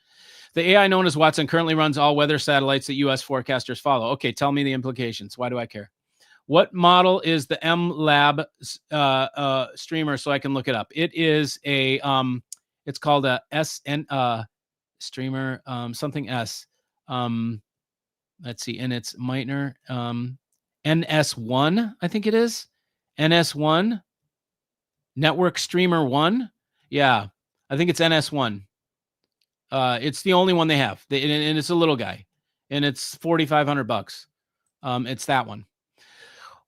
The AI known as Watson currently runs all weather satellites that U.S. forecasters follow. Okay, tell me the implications. Why do I care? What model is the M-Lab streamer so I can look it up? It is a it's called a SN streamer something S. Let's see, and it's Meitner NS1, I think it is. NS1 Network Streamer 1. Yeah, I think it's NS1. It's the only one they have. And it's a little guy. And it's $4,500. It's that one.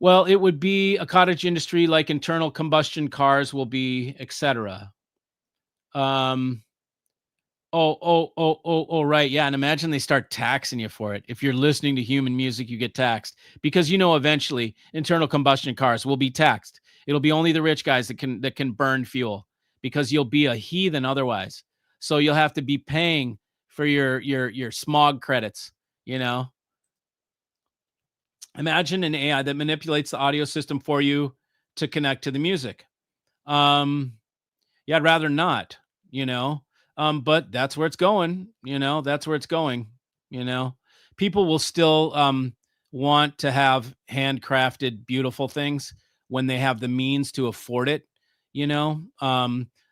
Well, it would be a cottage industry like internal combustion cars will be, etc. Right. Yeah. And imagine they start taxing you for it. If you're listening to human music, you get taxed because, eventually internal combustion cars will be taxed. It'll be only the rich guys that can burn fuel because you'll be a heathen otherwise. So you'll have to be paying for your smog credits, Imagine an AI that manipulates the audio system for you to connect to the music. Yeah, I'd rather not, but that's where it's going, that's where it's going, people will still want to have handcrafted, beautiful things when they have the means to afford it, you know.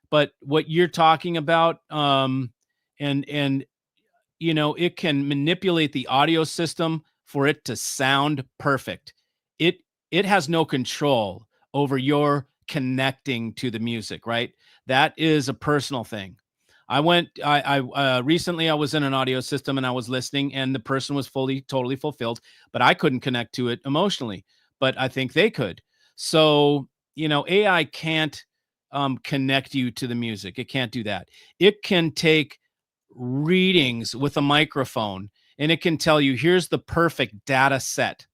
But what you're talking about, and you know, it can manipulate the audio system for it to sound perfect. It it has no control over your connecting to the music, right? That is a personal thing. I recently I was in an audio system and I was listening and the person was fully totally fulfilled, but I couldn't connect to it emotionally, but I think they could. So, you know, AI can't connect you to the music. It can't do that. It can take readings with a microphone and it can tell you here's the perfect data set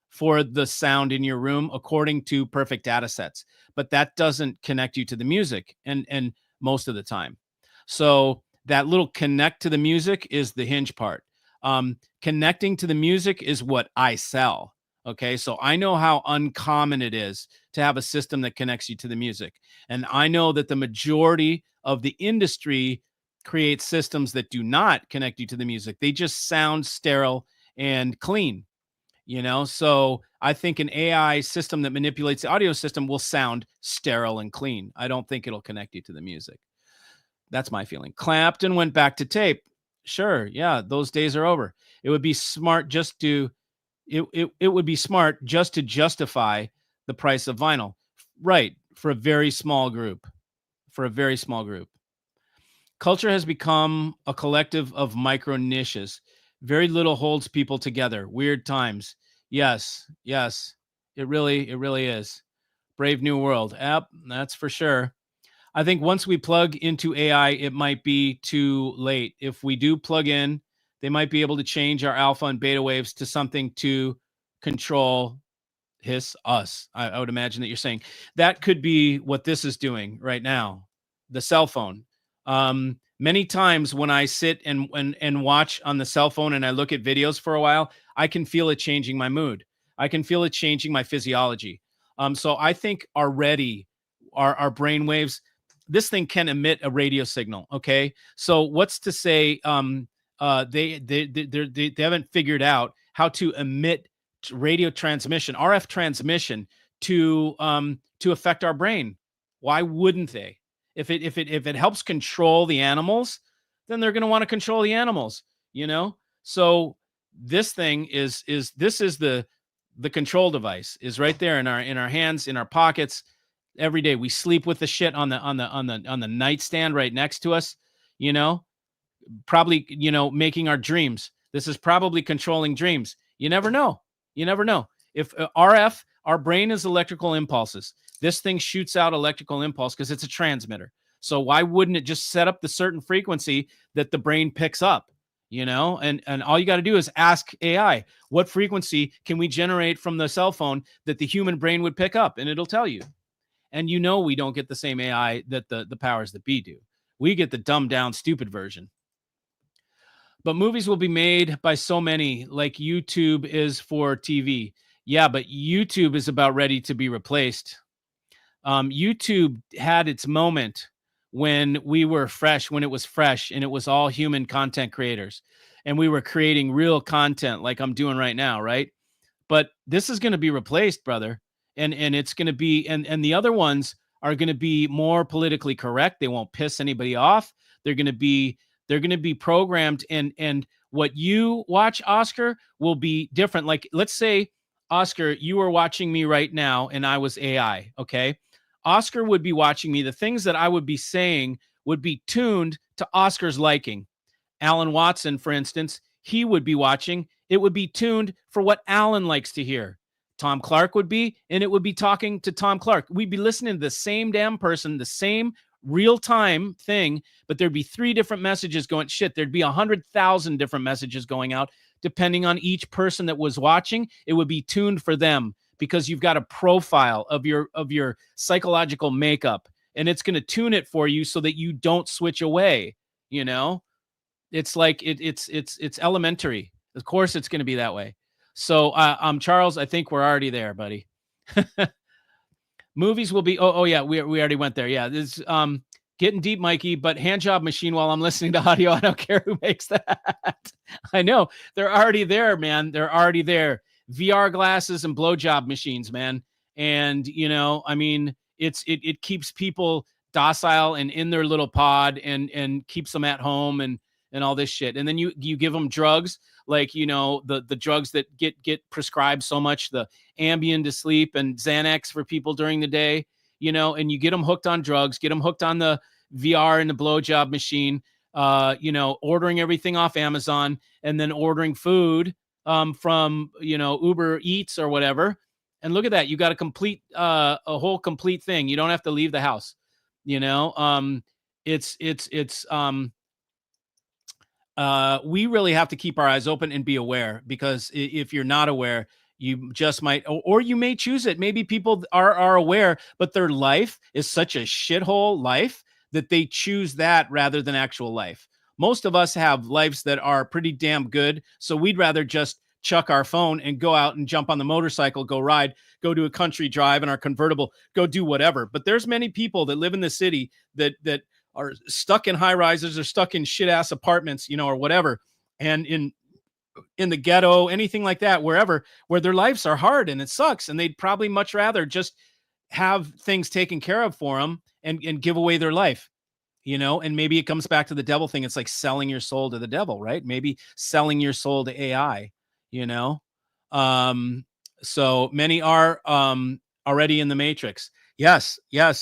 for the sound in your room according to perfect data sets, but that doesn't connect you to the music and most of the time. So that little connect to the music is the hinge part. Connecting to the music is what I sell. Okay, so I know how uncommon it is to have a system that connects you to the music, and I know that the majority of the industry create systems that do not connect you to the music. They just sound sterile and clean, you know? So I think an AI system that manipulates the audio system will sound sterile and clean. I don't think it'll connect you to the music. That's my feeling. Clapton went back to tape. Sure. Yeah. Those days are over. It would be smart just to, it would be smart just to justify the price of vinyl. Right. For a very small group. For a very small group. Culture has become a collective of micro niches. Very little holds people together. Weird times. Yes, yes. It really is. Brave new world. Yep, that's for sure. I think once we plug into AI, it might be too late. If we do plug in, they might be able to change our alpha and beta waves to something to control us. I would imagine that you're saying that could be what this is doing right now, the cell phone. Many times when I sit and watch on the cell phone and I look at videos for a while, I can feel it changing my mood. I can feel it changing my physiology. So I think already our brain waves, this thing can emit a radio signal. Okay, so what's to say they haven't figured out how to emit radio transmission, RF transmission to affect our brain. Why wouldn't they? If it helps control the animals, then they're going to want to control the animals, you know? So this thing is this is the control device is right there in our hands, in our pockets. Every day we sleep with the shit on the nightstand right next to us, you know? Probably, you know, making our dreams. This is probably controlling dreams. You never know. You never know. If RF, our brain is electrical impulses. This thing shoots out electrical impulse because it's a transmitter. So why wouldn't it just set up the certain frequency that the brain picks up? You know, and all you got to do is ask AI, what frequency can we generate from the cell phone that the human brain would pick up? And it'll tell you. And you know, we don't get the same AI that the powers that be do. We get the dumbed down, stupid version. But movies will be made by so many, like YouTube is for TV. Yeah, but YouTube is about ready to be replaced. YouTube had its moment when we were fresh, when it was fresh and it was all human content creators. And we were creating real content like I'm doing right now, right? But this is going to be replaced, brother. And it's going to be, and the other ones are going to be more politically correct. They won't piss anybody off. They're going to be programmed, and what you watch, Oscar, will be different. Like, let's say, Oscar, you are watching me right now and I was AI. Okay. Oscar would be watching me. The things that I would be saying would be tuned to Oscar's liking. Alan Watson, for instance, he would be watching. It would be tuned for what Alan likes to hear. Tom Clark would be, and it would be talking to Tom Clark. We'd be listening to the same damn person, the same real-time thing, but there'd be 3 different messages going. Shit, there'd be 100,000 different messages going out, depending on each person that was watching. It would be tuned for them because you've got a profile of your psychological makeup, and it's going to tune it for you so that you don't switch away. You know, it's like it's elementary. Of course, it's going to be that way. So, Charles, I think we're already there, buddy. Movies will be. Oh yeah, we already went there. Yeah, this getting deep, Mikey. But hand job machine while I'm listening to audio. I don't care who makes that. I know they're already there, man. They're already there. VR glasses and blowjob machines, man. And, you know, I mean, it keeps people docile and in their little pod and keeps them at home and all this shit. And then you give them drugs, like, you know, the drugs that get prescribed so much, the Ambien to sleep and Xanax for people during the day, you know, and you get them hooked on drugs, get them hooked on the VR and the blowjob machine, you know, ordering everything off Amazon and then ordering food from, you know, Uber Eats or whatever. And look at that. You got a whole complete thing. You don't have to leave the house, you know. We really have to keep our eyes open and be aware, because if you're not aware, you just might, or you may choose it. Maybe people are aware, but their life is such a shithole life that they choose that rather than actual life. Most of us have lives that are pretty damn good, so we'd rather just chuck our phone and go out and jump on the motorcycle, go ride, go do a country drive in our convertible, go do whatever. But there's many people that live in the city that are stuck in high rises or stuck in shit ass apartments, you know, or whatever. And in the ghetto, anything like that, wherever, where their lives are hard and it sucks. And they'd probably much rather just have things taken care of for them and give away their life, you know. And maybe it comes back to the devil thing. It's like selling your soul to the devil, right? Maybe selling your soul to AI, you know. So many are already in the matrix. Yes.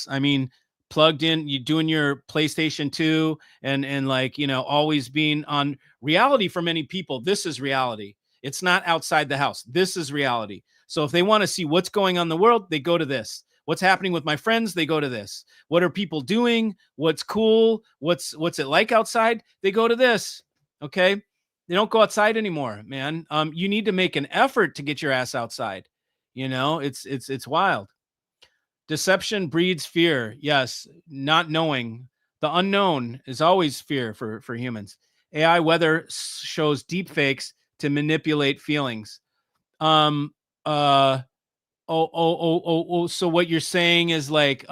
I mean, plugged in, you doing your PlayStation 2 and like, you know, always being on reality. For many people, this is reality. It's not outside the house. This is reality. So if they want to see what's going on in the world, they go to this. What's happening with my friends, they go to this. What are people doing? What's cool? What's it like outside? They go to this. Okay. They don't go outside anymore, man. You need to make an effort to get your ass outside. You know, it's wild. Deception breeds fear. Yes, not knowing. The unknown is always fear for humans. AI weather shows deep fakes to manipulate feelings. So what you're saying is like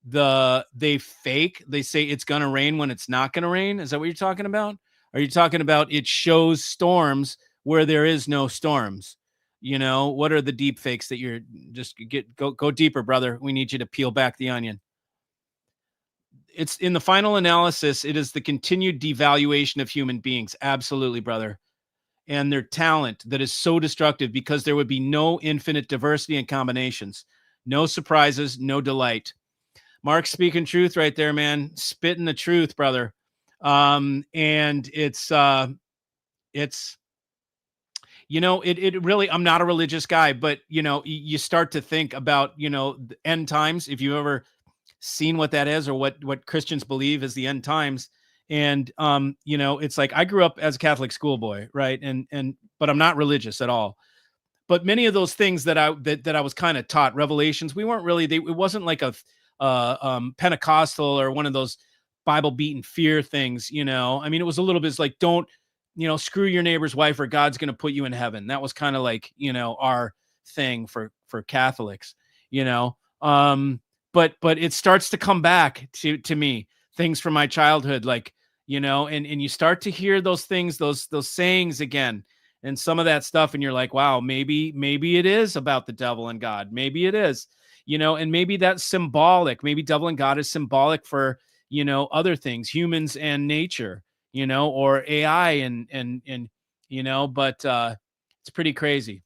they fake, they say it's gonna rain when it's not gonna rain. Is that what you're talking about? Are you talking about it shows storms where there is no storms? You know, what are the deep fakes that you're just go deeper, brother? We need you to peel back the onion. It's in the final analysis, it is the continued devaluation of human beings. Absolutely, brother. And their talent that is so destructive, because there would be no infinite diversity and combinations, no surprises, no delight. Mark speaking truth right there, man. Spitting the truth, brother. And it's you know, it really, I'm not a religious guy, but you know, you start to think about, you know, the end times. If you ever seen what that is, or what Christians believe is the end times. And you know, it's like, I grew up as a Catholic schoolboy, right? And but I'm not religious at all. But many of those things that I was kind of taught, revelations, we weren't really, it wasn't like a Pentecostal or one of those Bible beaten fear things, you know. I mean, it was a little bit like, don't, you know, screw your neighbor's wife or God's going to put you in heaven. That was kind of like, you know, our thing for Catholics, you know. But it starts to come back to me, things from my childhood, like, you know, and you start to hear those things, those sayings again, and some of that stuff, and you're like, wow, maybe it is about the devil and God. Maybe it is, you know, and maybe that's symbolic. Maybe devil and God is symbolic for, you know, other things, humans and nature, you know, or AI and you know, but it's pretty crazy.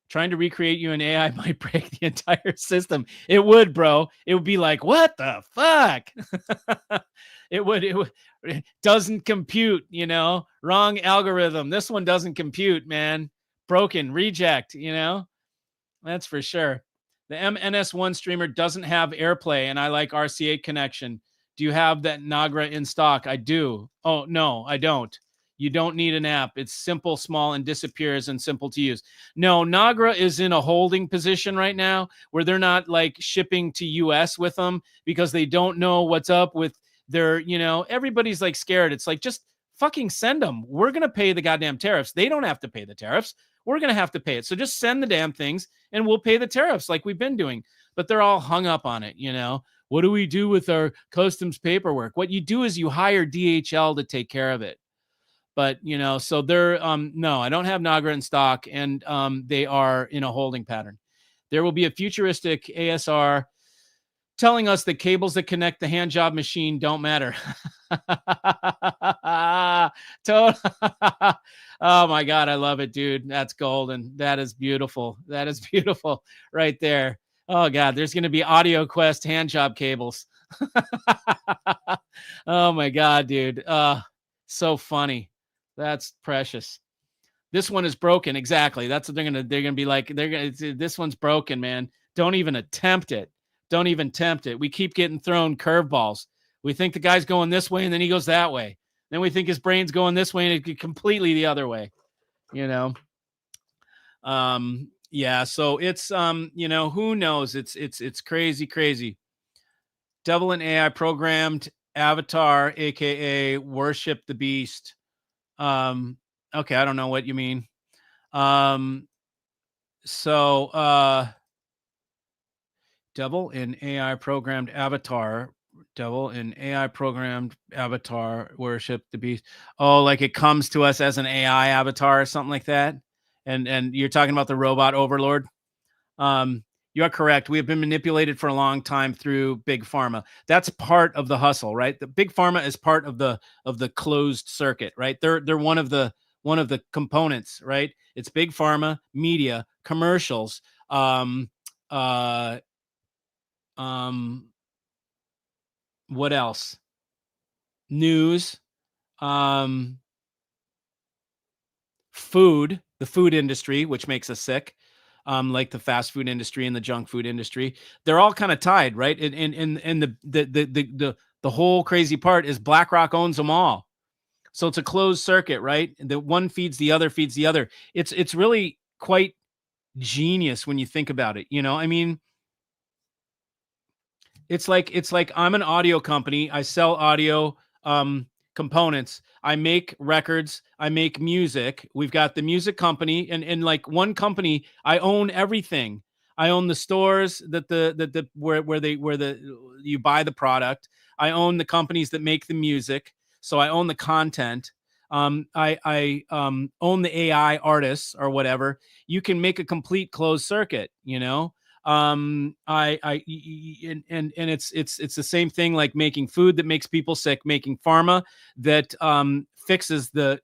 Trying to recreate you in AI might break the entire system. It would, bro. It would be like, what the fuck? It doesn't compute, you know, wrong algorithm. This one doesn't compute, man. Broken, reject, you know, that's for sure. The MNS1 streamer doesn't have AirPlay, and I like RCA connection. Do you have that Nagra in stock? I do. Oh, no, I don't. You don't need an app. It's simple, small, and disappears and simple to use. No, Nagra is in a holding position right now where they're not like shipping to US with them because they don't know what's up with their, you know, everybody's like scared. It's like, just fucking send them. We're going to pay the goddamn tariffs. They don't have to pay the tariffs. We're going to have to pay it. So just send the damn things and we'll pay the tariffs like we've been doing. But they're all hung up on it, you know. What do we do with our customs paperwork? What you do is you hire DHL to take care of it. But so they're no, I don't have Nagra in stock, and they are in a holding pattern. There will be a futuristic ASR telling us that cables that connect the hand job machine don't matter. Oh my God, I love it, dude. That's golden. That is beautiful. That is beautiful right there. Oh God, there's going to be Audio Quest hand job cables. Oh my God, dude. So funny. That's precious. This one is broken. Exactly. That's what they're gonna be like. This one's broken, man. Don't even attempt it. Don't even tempt it. We keep getting thrown curveballs. We think the guy's going this way and then he goes that way. Then we think his brain's going this way and it completely the other way. Yeah, so it's who knows? It's crazy. Devil and AI programmed avatar, aka worship the beast. Okay, I don't know what you mean. So devil in AI programmed avatar worship the beast. Oh, like it comes to us as an AI avatar or something like that. And you're talking about the robot overlord. You are correct. We have been manipulated for a long time through big pharma. That's part of the hustle, right? The big pharma is part of the closed circuit, right? They're one of the components, right? It's big pharma, media, commercials, what else? News, food, the food industry, which makes us sick. Like the fast food industry and the junk food industry, they're all kind of tied, right? And the whole crazy part is BlackRock owns them all, so it's a closed circuit, right? The one feeds the other, feeds the other. It's really quite genius when you think about it. I mean, it's like I'm an audio company. I sell audio components. I make records. I make music. We've got the music company, and like one company, I own everything. I own the stores where you buy the product. I own the companies that make the music. So I own the content. I own the AI artists or whatever. You can make a complete closed circuit, and it's the same thing, like making food that makes people sick, making pharma that fixes the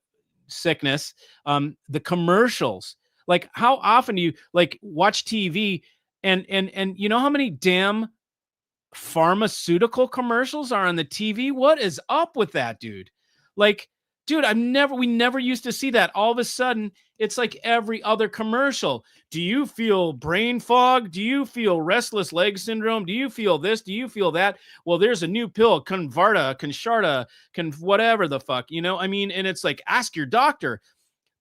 sickness, the commercials. Like, how often do you like watch TV and you know how many damn pharmaceutical commercials are on the TV? What is up with that, dude? Like, dude, we never used to see that. All of a sudden, it's like every other commercial. Do you feel brain fog? Do you feel restless leg syndrome? Do you feel this? Do you feel that? Well, there's a new pill, Consharta, whatever the fuck, I mean, and it's like, ask your doctor.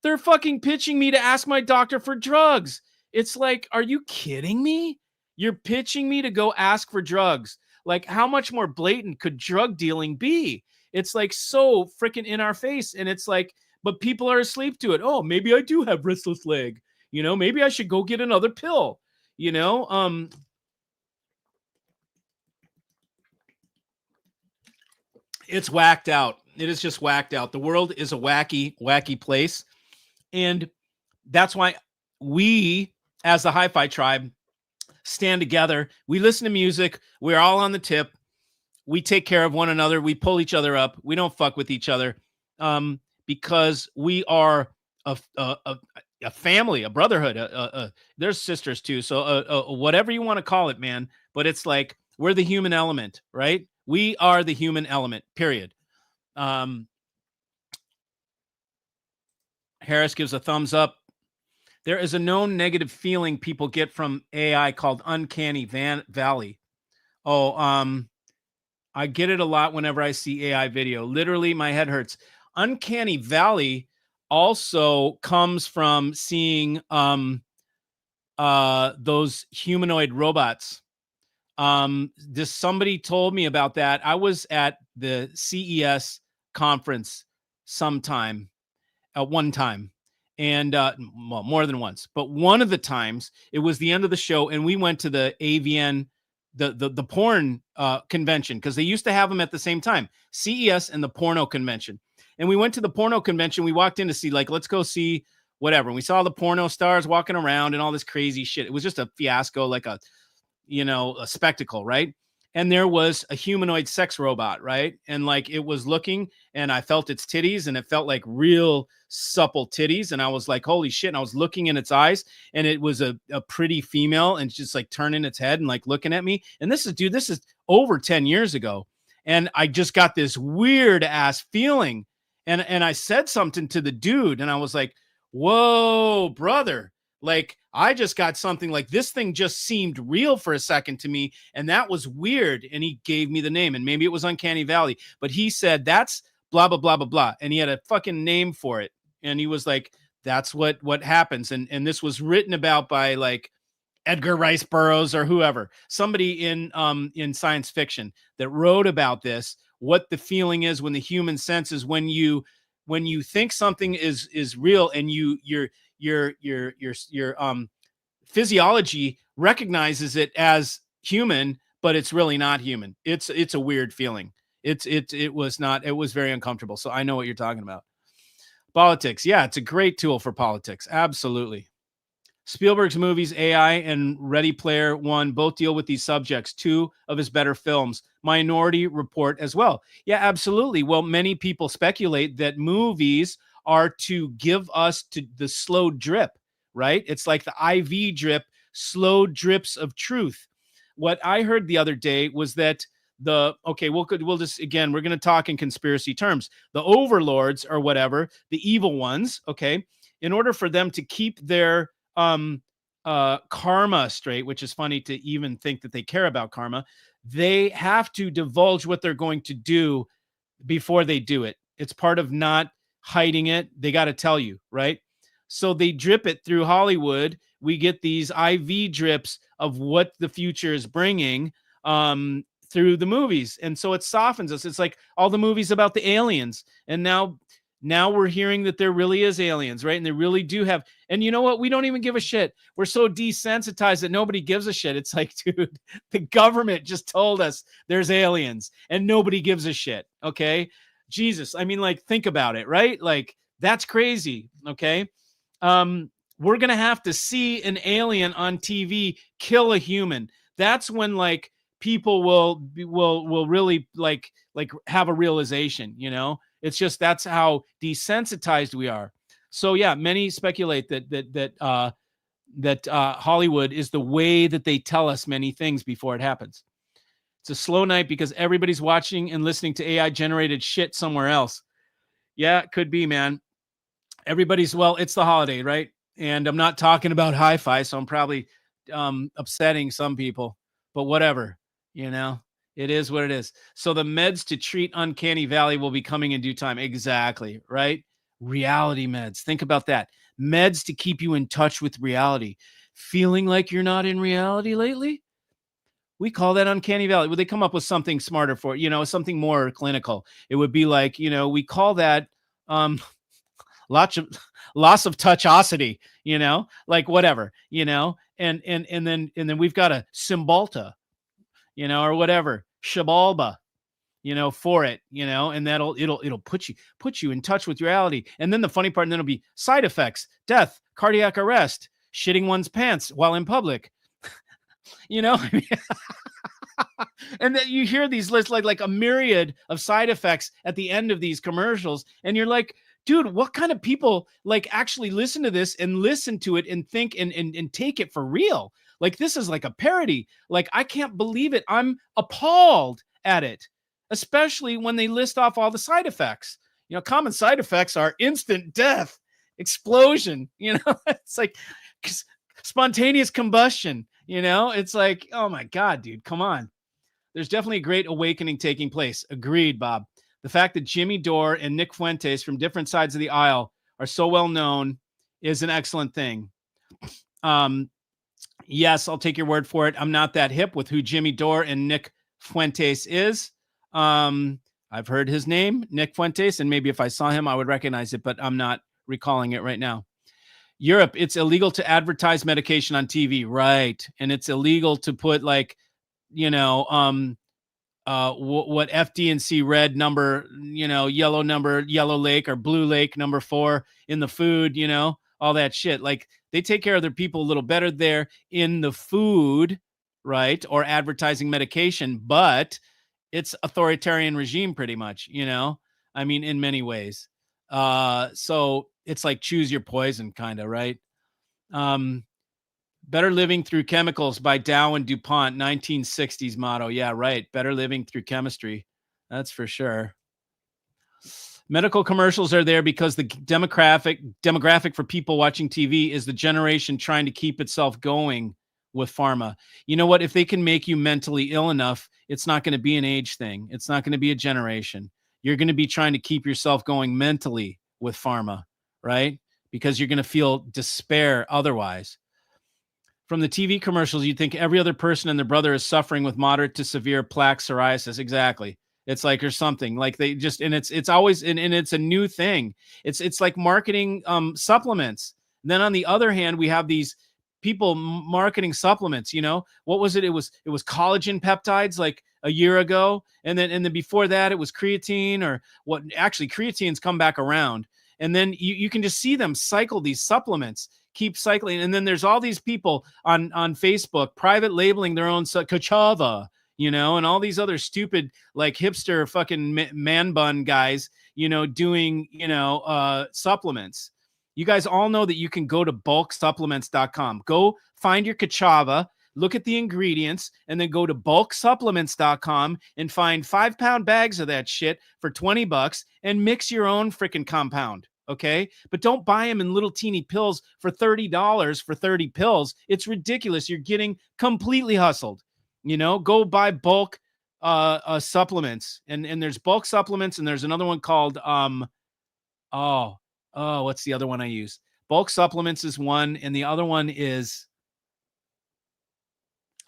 They're fucking pitching me to ask my doctor for drugs. It's like, are you kidding me? You're pitching me to go ask for drugs. Like, how much more blatant could drug dealing be? It's like so freaking in our face. And it's like, but people are asleep to it. Oh, maybe I do have restless leg. Maybe I should go get another pill. It's whacked out. It is just whacked out. The world is a wacky place. And that's why we, as the Hi-Fi Tribe, stand together. We listen to music. We're all on the tip. We take care of one another. We pull each other up. We don't fuck with each other because we are a family, a brotherhood. There's sisters too. So whatever you want to call it, man. But it's like we're the human element, right? We are the human element, period. Harris gives a thumbs up. There is a known negative feeling people get from AI called Uncanny Valley. Oh, I get it a lot whenever I see AI video. Literally, my head hurts. Uncanny Valley also comes from seeing those humanoid robots. Somebody told me about that. I was at the CES conference sometime at one time, and well, more than once, but one of the times it was the end of the show, and we went to the AVN, the porn convention, because they used to have them at the same time, CES and the porno convention. And we went to the porno convention. We walked in to see, like, let's go see whatever. And we saw the porno stars walking around and all this crazy shit. It was just a fiasco, like a spectacle, right? And there was a humanoid sex robot, right? And like it was looking, and I felt its titties, and it felt like real supple titties. And I was like, holy shit. And I was looking in its eyes, and it was a pretty female, and just like turning its head and like looking at me. And this is over 10 years ago. And I just got this weird ass feeling. And I said something to the dude, and I was like, whoa, brother. Like, I just got something like this thing just seemed real for a second to me. And that was weird. And he gave me the name, and maybe it was Uncanny Valley, but he said, that's blah, blah, blah, blah, blah. And he had a fucking name for it. And he was like, that's what happens. And this was written about by like Edgar Rice Burroughs or whoever, somebody in science fiction that wrote about this, what the feeling is when the human senses, when you think something is real, and your physiology recognizes it as human, but it's really not human. It's a weird feeling. It was very uncomfortable. So I know what you're talking about. Politics. Yeah, it's a great tool for politics. Absolutely. Spielberg's movies, AI and Ready Player One, both deal with these subjects. Two of his better films. Minority Report as well. Yeah, absolutely. Well, many people speculate that movies are to give us to the slow drip, right? It's like the IV drip, slow drips of truth. What I heard the other day was that we'll just, again, we're going to talk in conspiracy terms. The overlords or whatever, the evil ones, okay, in order for them to keep their karma straight, which is funny to even think that they care about karma, they have to divulge what they're going to do before they do it. It's part of not hiding it. They got to tell you, right? So they drip it through Hollywood. We get these IV drips of what the future is bringing through the movies. And so it softens us. It's like all the movies about the aliens. And now we're hearing that there really is aliens, right? And they really do have, and you know what? We don't even give a shit. We're so desensitized that nobody gives a shit. It's like, dude, the government just told us there's aliens and nobody gives a shit. Okay. Jesus. I mean, like, think about it, right? Like, that's crazy. Okay. We're going to have to see an alien on TV kill a human. That's when like people will really like have a realization, you know? It's just, that's how desensitized we are. So yeah, many speculate that Hollywood is the way that they tell us many things before it happens. It's a slow night because everybody's watching and listening to AI generated shit somewhere else. Yeah, it could be, man. It's the holiday, right? And I'm not talking about hi-fi, so I'm probably upsetting some people, but whatever, you know. It is what it is. So the meds to treat Uncanny Valley will be coming in due time. Exactly, right? Reality meds. Think about that. Meds to keep you in touch with reality. Feeling like you're not in reality lately? We call that Uncanny Valley. Would they come up with something smarter for it? Something more clinical? It would be like, we call that loss of touchosity, like whatever, and then we've got a Cymbalta, or whatever, Shabalba, for it, and it'll put you in touch with reality. And then the funny part, and then it'll be side effects, death, cardiac arrest, shitting one's pants while in public, and then you hear these lists like a myriad of side effects at the end of these commercials. And you're like, dude, what kind of people like actually listen to this and listen to it and think and take it for real? Like, this is like a parody. Like, I can't believe it. I'm appalled at it, especially when they list off all the side effects. Common side effects are instant death, explosion, it's like spontaneous combustion, it's like, oh my God, dude, come on. There's definitely a great awakening taking place. Agreed, Bob. The fact that Jimmy Dore and Nick Fuentes from different sides of the aisle are so well known is an excellent thing. Yes, I'll take your word for it. I'm not that hip with who Jimmy Dore and Nick Fuentes is. I've heard his name, Nick Fuentes, and maybe if I saw him, I would recognize it, but I'm not recalling it right now. Europe, it's illegal to advertise medication on TV, right? And it's illegal to put like, what FD&C red number, yellow number, yellow lake or blue lake number 4 in the food, all that shit. Like they take care of their people a little better there in the food, right? Or advertising medication, but it's authoritarian regime pretty much, I mean, in many ways. So it's like choose your poison kind of, right? Better Living Through Chemicals by Dow and DuPont, 1960s motto. Yeah, right. Better living through chemistry. That's for sure. Medical commercials are there because the demographic for people watching TV is the generation trying to keep itself going with pharma. You know what? If they can make you mentally ill enough, it's not going to be an age thing. It's not going to be a generation. You're going to be trying to keep yourself going mentally with pharma, right? Because you're going to feel despair otherwise. From the TV commercials, you'd think every other person and their brother is suffering with moderate to severe plaque psoriasis. Exactly. It's like, or something like they just, and it's always, and it's a new thing. It's like marketing supplements. And then on the other hand, we have these people marketing supplements, what was it? It was collagen peptides like a year ago. And then before that, it was creatine or what actually creatine's come back around. And then you can just see them cycle these supplements, keep cycling. And then there's all these people on Facebook private labeling their own Kachava, and all these other stupid like hipster fucking man bun guys, doing, supplements. You guys all know that you can go to bulksupplements.com. Go find your Kachava, look at the ingredients, and then go to bulksupplements.com and find 5-pound bags of that shit for $20 and mix your own freaking compound. Okay. But don't buy them in little teeny pills for $30 for 30 pills. It's ridiculous. You're getting completely hustled. Go buy bulk supplements. And there's bulk supplements, and there's another one called what's the other one I use? Bulk supplements is one, and the other one is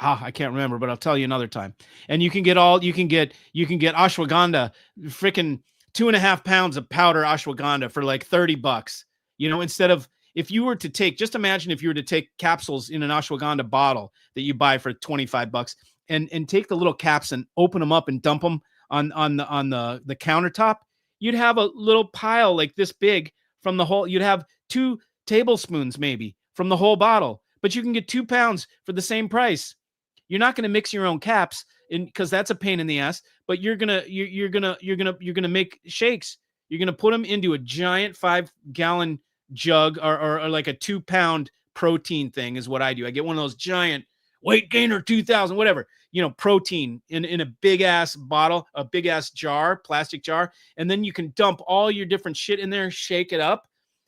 I can't remember, but I'll tell you another time. And you can get ashwagandha, freaking 2.5 pounds of powder ashwagandha for like $30. Instead of, if you were to take, just imagine if you were to take capsules in an ashwagandha bottle that you buy for $25 and take the little caps and open them up and dump them on the countertop, you'd have a little pile like this big from the whole, you'd have 2 tablespoons maybe from the whole bottle, but you can get 2 pounds for the same price. You're not going to mix your own caps because that's a pain in the ass, but you're going to make shakes. You're going to put them into a giant 5-gallon jug or like a 2-pound protein thing is what I do. I get one of those giant weight gainer 2000, whatever, protein in a big ass bottle, a big ass jar, plastic jar. And then you can dump all your different shit in there, shake it up,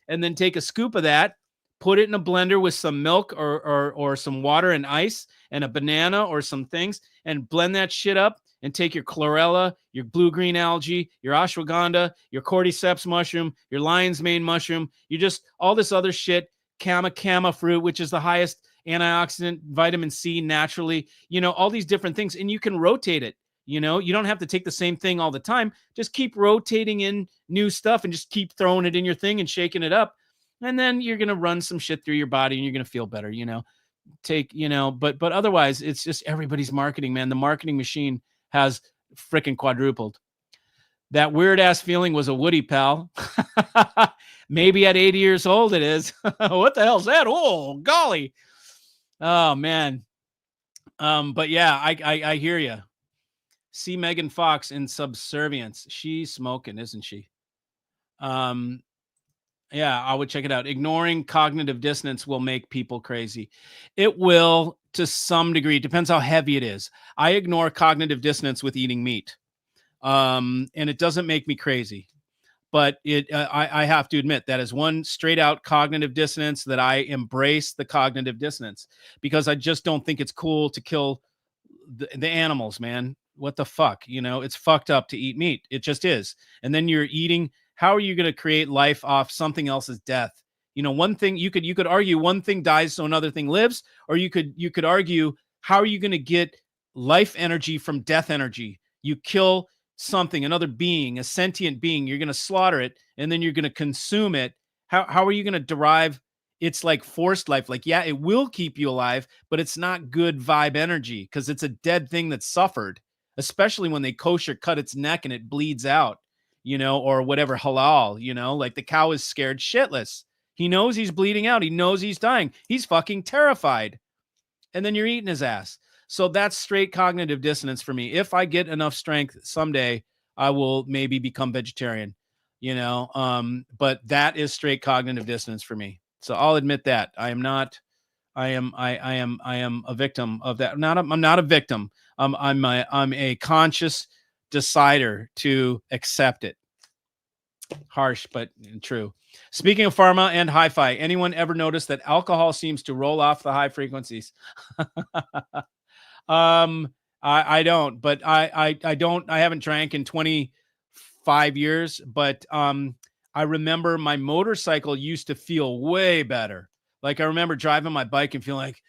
and then take a scoop of that, put it in a blender with some milk or some water and ice and a banana or some things, and blend that shit up and take your chlorella, your blue-green algae, your ashwagandha, your cordyceps mushroom, your lion's mane mushroom, you just, all this other shit, kama fruit, which is the highest antioxidant, vitamin C naturally, all these different things, and you can rotate it. You don't have to take the same thing all the time. Just keep rotating in new stuff and just keep throwing it in your thing and shaking it up. And then you're going to run some shit through your body and you're going to feel better, but otherwise it's just everybody's marketing, man. The marketing machine has freaking quadrupled. That weird ass feeling was a Woody, pal. Maybe at 80 years old it is. What the hell's that? Oh, golly. Oh, man. But yeah, I hear you. See Megan Fox in Subservience. She's smoking, isn't she? Yeah, I would check it out. Ignoring cognitive dissonance will make people crazy. It will to some degree. It depends how heavy it is. I ignore cognitive dissonance with eating meat. And it doesn't make me crazy. But I have to admit that is one straight out cognitive dissonance that I embrace the cognitive dissonance because I just don't think it's cool to kill the animals, man. What the fuck? It's fucked up to eat meat. It just is. And then you're eating. How are you going to create life off something else's death? One thing you could argue one thing dies so another thing lives, or you could argue, how are you going to get life energy from death energy? You kill something, another being, a sentient being, you're going to slaughter it and then you're going to consume it. How are you going to derive? It's like forced life. Like, yeah, it will keep you alive, but it's not good vibe energy because it's a dead thing that suffered. especially when they kosher cut its neck and it bleeds out, or whatever, halal, like the cow is scared shitless. He knows he's bleeding out. He knows he's dying. He's fucking terrified. And then you're eating his ass. So that's straight cognitive dissonance for me. If I get enough strength someday, I will maybe become vegetarian, but that is straight cognitive dissonance for me. So I'll admit that I am a victim of that. I'm not a victim. I'm a conscious decider to accept it. Harsh, but true. Speaking of pharma and hi-fi, anyone ever notice that alcohol seems to roll off the high frequencies? I don't, but I haven't drank in 25 years, but I remember my motorcycle used to feel way better. Like I remember driving my bike and feeling like,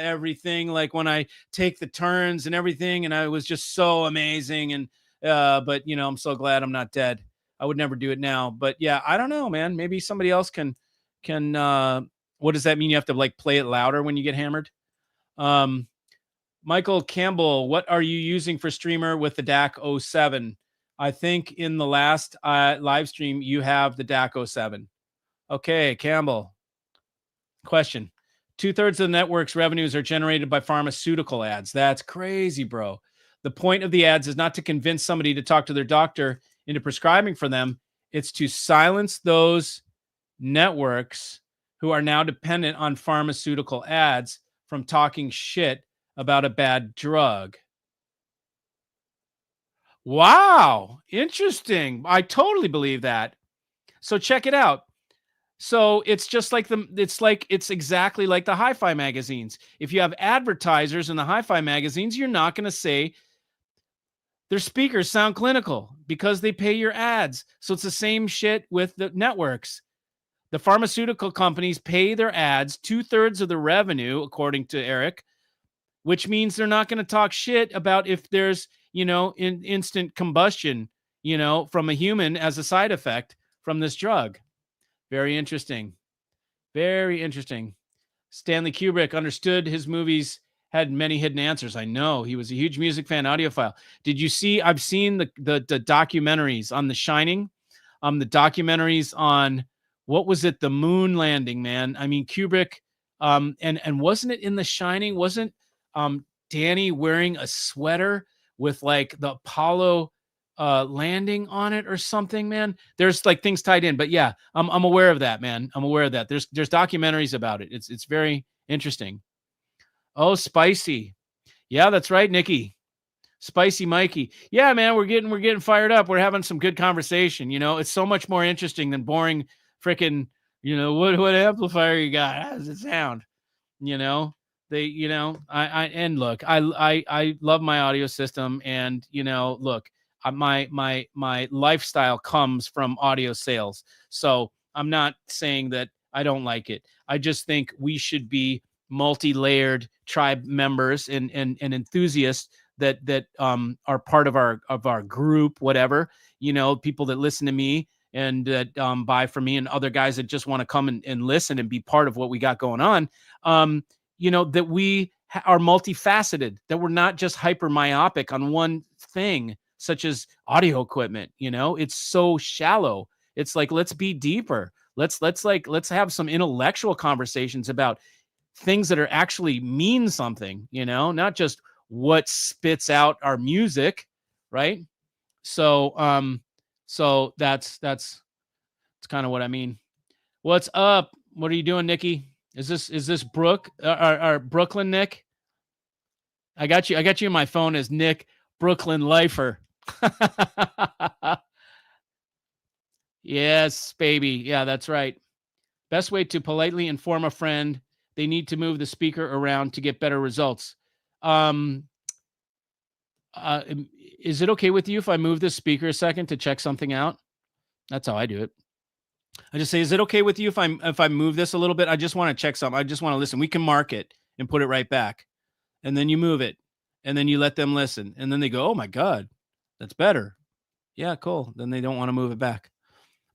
everything, like when I take the turns and everything, and I was just so amazing. And but I'm so glad I'm not dead. I would never do it now. But yeah, I don't know, man. Maybe somebody else can what does that mean? You have to like play it louder when you get hammered? Michael Campbell, what are you using for streamer with the DAC 07? I think in the last live stream, you have the DAC 07. Okay, Campbell. Question. 2/3 of the network's revenues are generated by pharmaceutical ads. That's crazy, bro. The point of the ads is not to convince somebody to talk to their doctor into prescribing for them. It's to silence those networks who are now dependent on pharmaceutical ads from talking shit about a bad drug. Wow. Interesting. I totally believe that. So check it out. So it's just like it's exactly like the hi-fi magazines. If you have advertisers in the hi-fi magazines, you're not going to say their speakers sound clinical because they pay your ads. So it's the same shit with the networks. The pharmaceutical companies pay their ads 2/3 of the revenue, according to Eric, which means they're not going to talk shit about if there's, instant combustion, from a human as a side effect from this drug. Very interesting. Very interesting. Stanley Kubrick understood his movies had many hidden answers. I know. He was a huge music fan, audiophile. Did you see? I've seen the documentaries on The Shining, the documentaries on, what was it? The moon landing, man. I mean, Kubrick, and wasn't it in The Shining? Wasn't Danny wearing a sweater with like the Apollo landing on it or something, man? There's like things tied in, but yeah, I'm aware of that, man. I'm aware of that. There's documentaries about it. It's very interesting. Oh, spicy. Yeah, that's right, Nikki. Spicy Mikey. Yeah, man, we're getting fired up. We're having some good conversation. It's so much more interesting than boring freaking, what amplifier you got? How does it sound? And look, I love my audio system, and look, my lifestyle comes from audio sales. So I'm not saying that I don't like it. I just think we should be multi-layered tribe members and enthusiasts that are part of our group, whatever, people that listen to me and that buy from me, and other guys that just want to come and listen and be part of what we got going on. That we are multifaceted, that we're not just hyper myopic on one thing, such as audio equipment. It's so shallow. It's like, let's be deeper. Let's have some intellectual conversations about things that are actually mean something, not just what spits out our music. Right. So, so that's kind of what I mean. What's up? What are you doing, Nikki? Is this Brooke or Brooklyn Nick? I got you in my phone as Nick Brooklyn Lifer. Yes, baby. Yeah, that's right. Best way to politely inform a friend they need to move the speaker around to get better results. Is it okay with you if I move this speaker a second to check something out? That's how I do it. I just say, is it okay with you if I move this a little bit? I just want to check something. I just want to listen. We can mark it and put it right back. And then you move it. And then you let them listen. And then they go, oh my God, that's better. Yeah, cool. Then they don't want to move it back.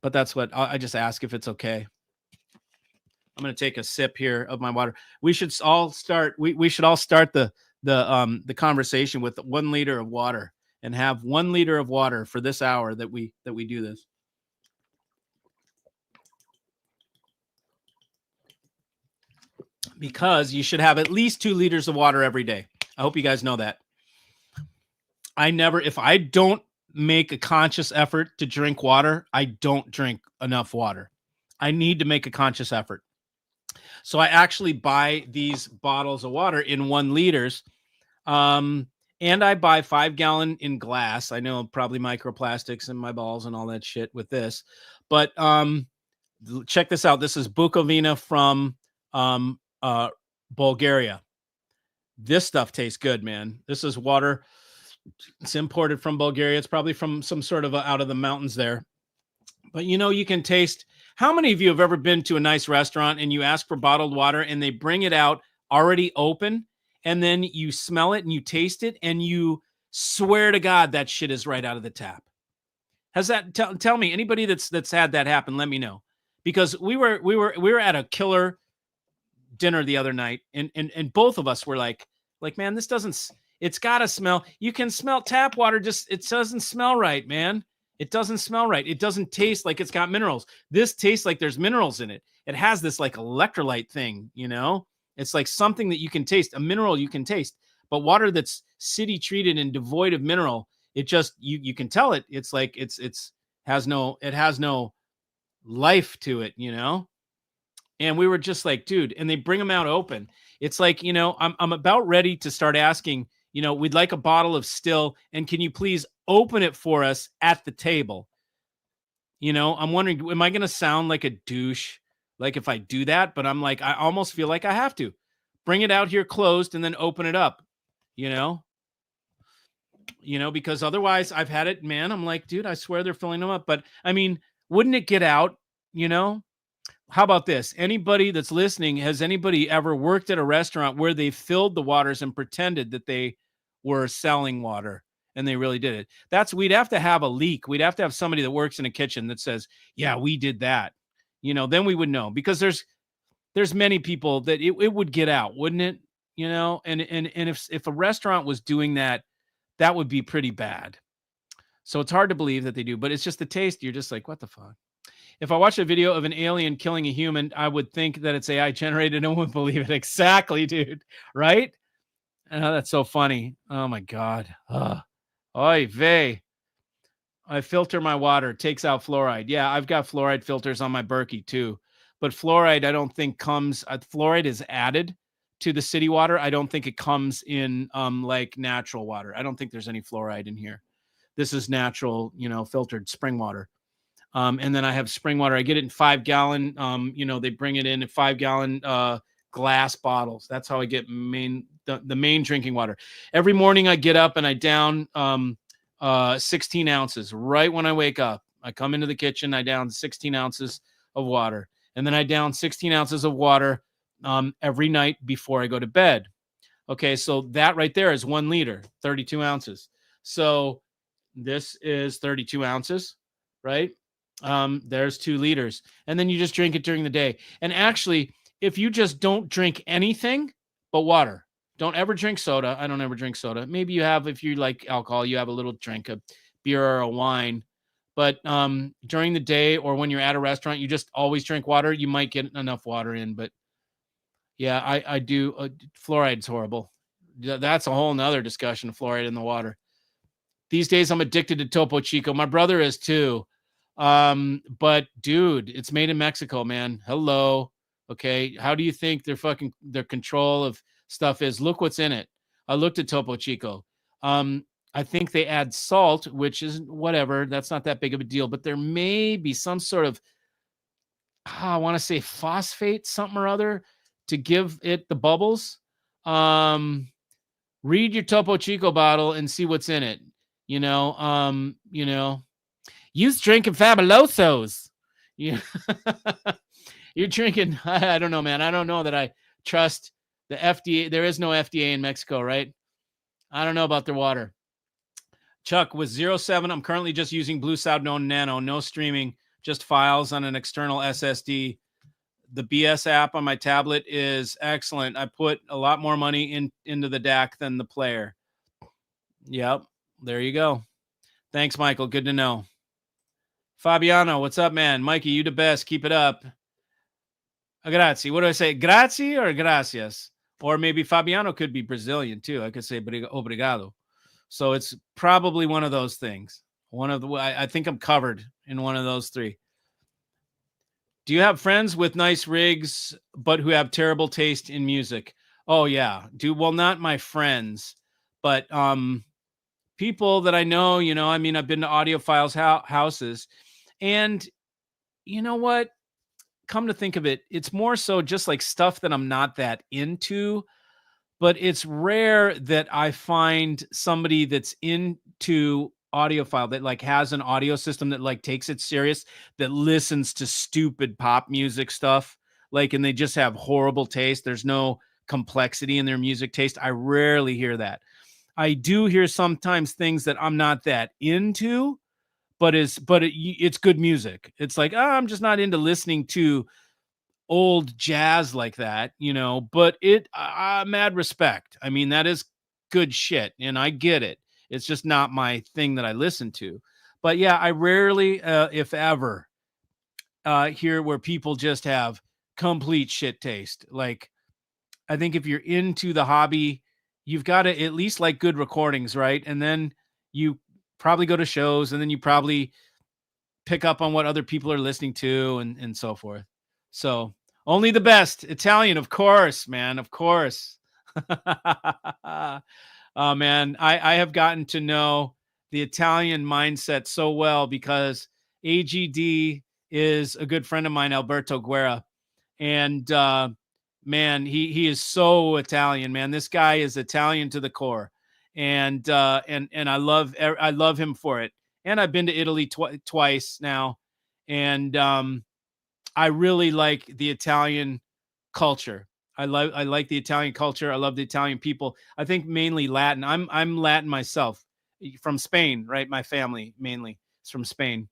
But that's what I just ask if it's okay. I'm going to take a sip here of my water. We should all start. We should all start the the conversation with 1 liter of water and have 1 liter of water for this hour that we do this. Because you should have at least 2 liters of water every day. I hope you guys know that. If I don't make a conscious effort to drink water, I don't drink enough water. I need to make a conscious effort. So I actually buy these bottles of water in 1 liters. And I buy 5-gallon in glass. I know probably microplastics in my balls and all that shit with this. But check this out. This is Bukovina from Bulgaria. This stuff tastes good, man. This is water. It's imported from Bulgaria. It's probably from some sort of out of the mountains there. But you can taste. How many of you have ever been to a nice restaurant and you ask for bottled water and they bring it out already open, and then you smell it and you taste it and you swear to God that shit is right out of the tap? Has that? Tell me, anybody that's had that happen, let me know. Because we were at a killer dinner the other night, and both of us were like, man, this doesn't. It's got to smell. You can smell tap water. It doesn't smell right, man. It doesn't smell right. It doesn't taste like it's got minerals. This tastes like there's minerals in it. It has this like electrolyte thing, It's like something that you can taste, a mineral you can taste. But water that's city treated and devoid of mineral, it just you can tell it. It's like it has no life to it, And we were just like, dude, and they bring them out open. It's like, I'm about ready to start asking, we'd like a bottle of still, and can you please open it for us at the table? I'm wondering, am I going to sound like a douche? Like if I do that, but I'm like, I almost feel like I have to bring it out here closed and then open it up, because otherwise I've had it, man. I'm like, dude, I swear they're filling them up. But I mean, wouldn't it get out, How about this? Anybody that's listening, has anybody ever worked at a restaurant where they filled the waters and pretended that they were selling water and they really did it? We'd have to have a leak. We'd have to have somebody that works in a kitchen that says, yeah, we did that. Then we would know, because there's many people that it would get out, wouldn't it? And if a restaurant was doing that, that would be pretty bad. So it's hard to believe that they do, but it's just the taste. You're just like, what the fuck? If I watched a video of an alien killing a human, I would think that it's AI generated. No one would believe it. Exactly, dude. Right? That's so funny. Oh my God. Oy vey. I filter my water. Takes out fluoride. Yeah, I've got fluoride filters on my Berkey too. But fluoride, I don't think comes. Fluoride is added to the city water. I don't think it comes in like natural water. I don't think there's any fluoride in here. This is natural, filtered spring water. And then I have spring water. I get it in 5-gallon. They bring it in 5-gallon glass bottles. That's how I get the main drinking water. Every morning I get up and I down 16 ounces right when I wake up. I come into the kitchen, I down 16 ounces of water, and then I down 16 ounces of water every night before I go to bed. Okay, so that right there is 1 liter, 32 ounces. So this is 32 ounces, right? There's 2 liters, and then you just drink it during the day. And actually, if you just don't drink anything but water, don't ever drink soda. I don't ever drink soda. Maybe you have, if you like alcohol, you have a little drink, a beer or a wine. But during the day or when you're at a restaurant, you just always drink water. You might get enough water in, but yeah, I do. Fluoride's horrible. That's a whole nother discussion, of fluoride in the water. These days, I'm addicted to Topo Chico. My brother is too. But dude, it's made in Mexico, man. Hello. Okay. How do you think their control of stuff is? Look what's in it. I looked at Topo Chico. I think they add salt, which is whatever. That's not that big of a deal, but there may be some sort of, I want to say phosphate, something or other, to give it the bubbles. Read your Topo Chico bottle and see what's in it. You's drinking Fabulosos. You're drinking, I don't know, man. I don't know that I trust the FDA. There is no FDA in Mexico, right? I don't know about their water. Chuck, with 07, I'm currently just using Blue Sound Nano, no streaming, just files on an external SSD. The BS app on my tablet is excellent. I put a lot more money into the DAC than the player. Yep. There you go. Thanks, Michael. Good to know. Fabiano, what's up, man? Mikey, you the best. Keep it up. Grazie. What do I say? Grazie or gracias? Or maybe Fabiano could be Brazilian too. I could say obrigado. So it's probably one of those things. I think I'm covered in one of those three. Do you have friends with nice rigs, but who have terrible taste in music? Oh yeah. Well, not my friends, but people that I know, I mean, I've been to audiophiles houses, and you know what? Come to think of it, it's more so just like stuff that I'm not that into, but it's rare that I find somebody that's into audiophile that like has an audio system that like takes it serious, that listens to stupid pop music stuff, like, and they just have horrible taste. There's no complexity in their music taste. I rarely hear that. I do hear sometimes things that I'm not that into, but it's good music. It's like, oh, I'm just not into listening to old jazz like that, but mad respect. I mean, that is good shit, and I get it. It's just not my thing that I listen to. But yeah, I rarely, if ever, hear where people just have complete shit taste. Like, I think if you're into the hobby, you've got to at least like good recordings, right? And then you probably go to shows, and then you probably pick up on what other people are listening to, and so forth. So only the best. Italian, of course, man, of course. Oh man, I have gotten to know the Italian mindset so well because AGD is a good friend of mine, Alberto Guerra, and man, he is so Italian, man. This guy is Italian to the core, and I love him for it. And I've been to Italy twice now, and I really like the Italian culture. I like the Italian culture. I love the Italian people. I think mainly Latin. I'm Latin myself, from Spain, right? My family mainly is from Spain.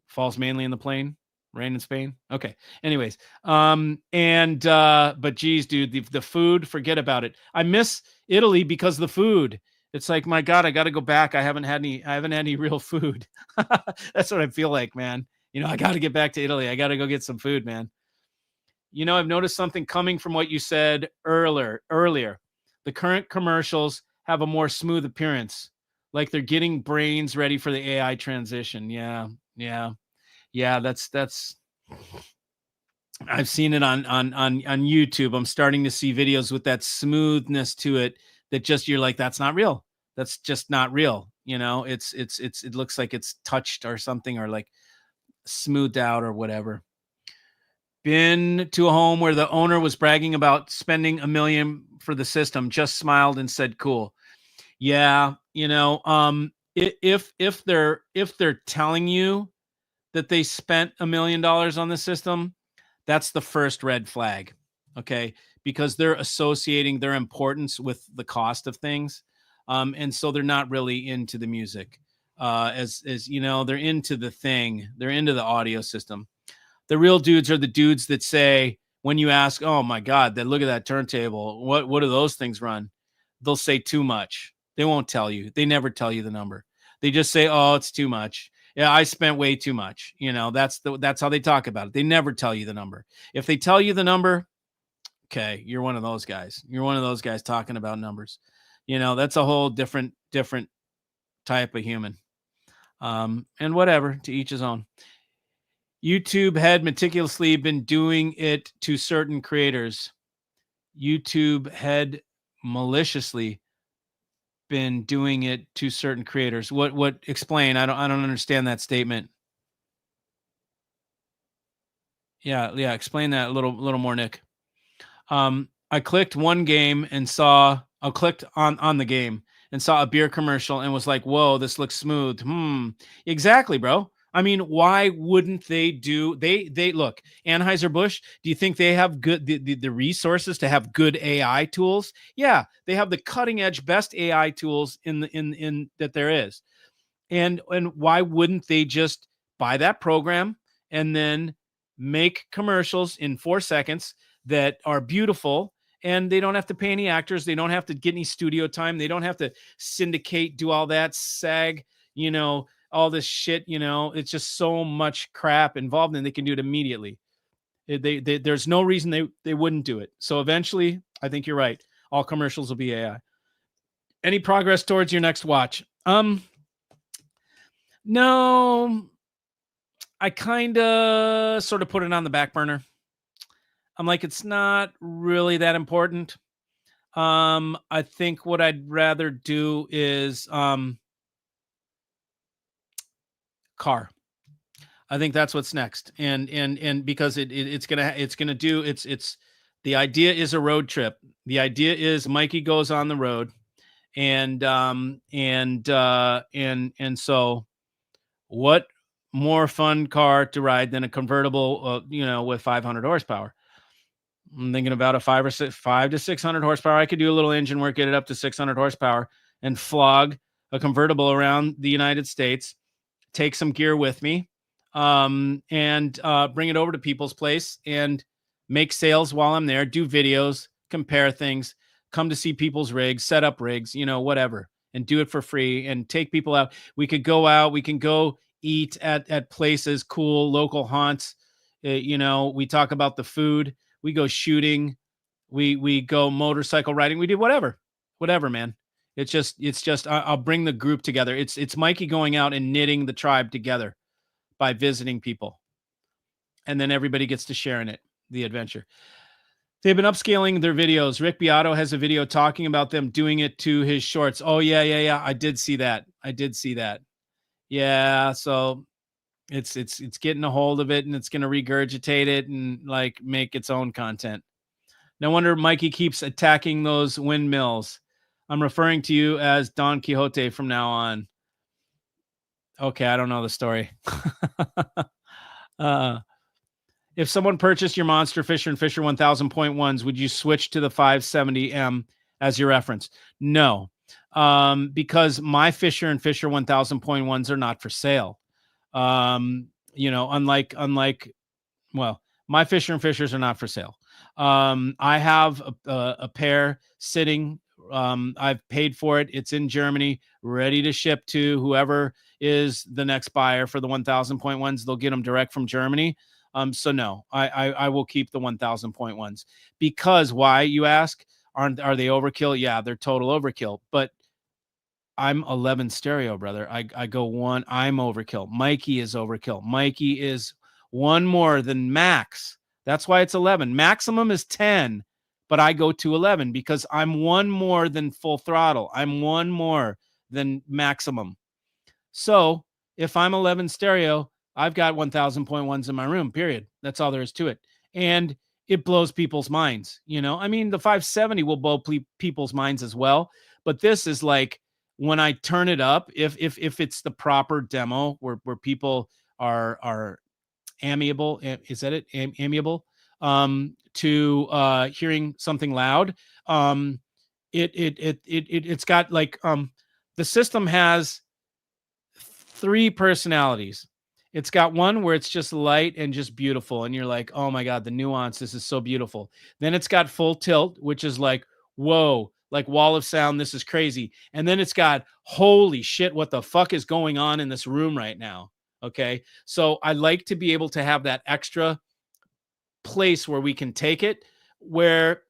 Falls mainly in the plain. Rain in Spain. Okay. Anyways, but geez, dude, the food, forget about it. I miss Italy because of the food. It's like, my God, I got to go back. I haven't had any real food. That's what I feel like, man. I got to get back to Italy. I got to go get some food, man. I've noticed something coming from what you said earlier. The current commercials have a more smooth appearance, like they're getting brains ready for the AI transition. Yeah. That's I've seen it on YouTube. I'm starting to see videos with that smoothness to it that just, you're like, that's not real. That's just not real. It looks like it's touched or something, or like smoothed out or whatever. Been to a home where the owner was bragging about spending $1 million for the system, just smiled and said, cool. Yeah. If they're telling you that they spent $1 million on the system, that's the first red flag. Okay. Because they're associating their importance with the cost of things. And so they're not really into the music. As they're into the thing, they're into the audio system. The real dudes are the dudes that say, when you ask, oh my God, look at that turntable, what do those things run? They'll say too much. They won't tell you. They never tell you the number. They just say, oh, it's too much. Yeah, I spent way too much. That's how they talk about it. They never tell you the number. If they tell you the number, okay, you're one of those guys. You're one of those guys talking about numbers. That's a whole different type of human. And whatever, to each his own. YouTube had meticulously been doing it to certain creators. YouTube had maliciously been doing it to certain creators. What explain? I don't understand that statement. Yeah, explain that a little more, Nick. I clicked one game and I clicked on the game and saw a beer commercial and was like, whoa, this looks smooth. Exactly, bro. I mean, why wouldn't they do? They look, Anheuser-Busch. Do you think they have good the resources to have good AI tools? Yeah, they have the cutting edge, best AI tools in that there is. And why wouldn't they just buy that program and then make commercials in 4 seconds that are beautiful, and they don't have to pay any actors. They don't have to get any studio time. They don't have to syndicate, do all that SAG, all this shit. It's just so much crap involved, and they can do it immediately. There's no reason they wouldn't do it. So eventually, I think you're right. All commercials will be AI. Any progress towards your next watch? No, I kind of sort of put it on the back burner. I'm like, it's not really that important. I think what I'd rather do is car. I think that's what's next, and because it's gonna do it's the idea is a road trip. The idea is Mikey goes on the road, and so what more fun car to ride than a convertible, with 500 horsepower. I'm thinking about a 5 to 600 horsepower. I could do a little engine work, get it up to 600 horsepower, and flog a convertible around the United States. Take some gear with me, and bring it over to people's place and make sales while I'm there. Do videos, compare things, come to see people's rigs, set up rigs, whatever, and do it for free and take people out. We could go out. We can go eat at places, cool local haunts. We talk about the food. We go shooting. We go motorcycle riding. We do whatever, man. It's just I'll bring the group together. It's Mikey going out and knitting the tribe together by visiting people, and then everybody gets to share in it, the adventure. They've been upscaling their videos. Rick Beato has a video talking about them doing it to his shorts. Oh yeah. I did see that. Yeah. So it's getting a hold of it, and it's going to regurgitate it and like make its own content. No wonder Mikey keeps attacking those windmills. I'm referring to you as Don Quixote from now on. Okay, I don't know the story. If someone purchased your Monster Fisher and Fisher 1000.1s, would you switch to the 570M as your reference? No, because my Fisher and Fisher 1000.1s are not for sale. Unlike, well, my Fisher and Fishers are not for sale. I have a pair sitting. I've paid for it. It's in Germany, ready to ship to whoever is the next buyer for the 1000.1s. They'll get them direct from Germany. So no, I will keep the 1000.1s. Because why, you ask? Are they overkill? Yeah, they're total overkill. But I'm 11 stereo, brother. I go one. I'm overkill. Mikey is overkill. Mikey is one more than max. That's why it's 11. Maximum is 10, but I go to 11 because I'm one more than full throttle. I'm one more than maximum. So if I'm 11 stereo, I've got 1000.1s in my room, period. That's all there is to it. And it blows people's minds. The 570 will blow people's minds as well. But this is like, when I turn it up, if it's the proper demo where people are amiable, is that it? Amiable to hearing something loud. It's got like the system has 3 personalities. It's got one where it's just light and just beautiful, and you're like, oh my god, the nuance, this is so beautiful. Then it's got full tilt, which is like, whoa, like wall of sound, this is crazy. And then it's got, holy shit, what the fuck is going on in this room right now? Okay, so I like to be able to have that extra place where we can take it, where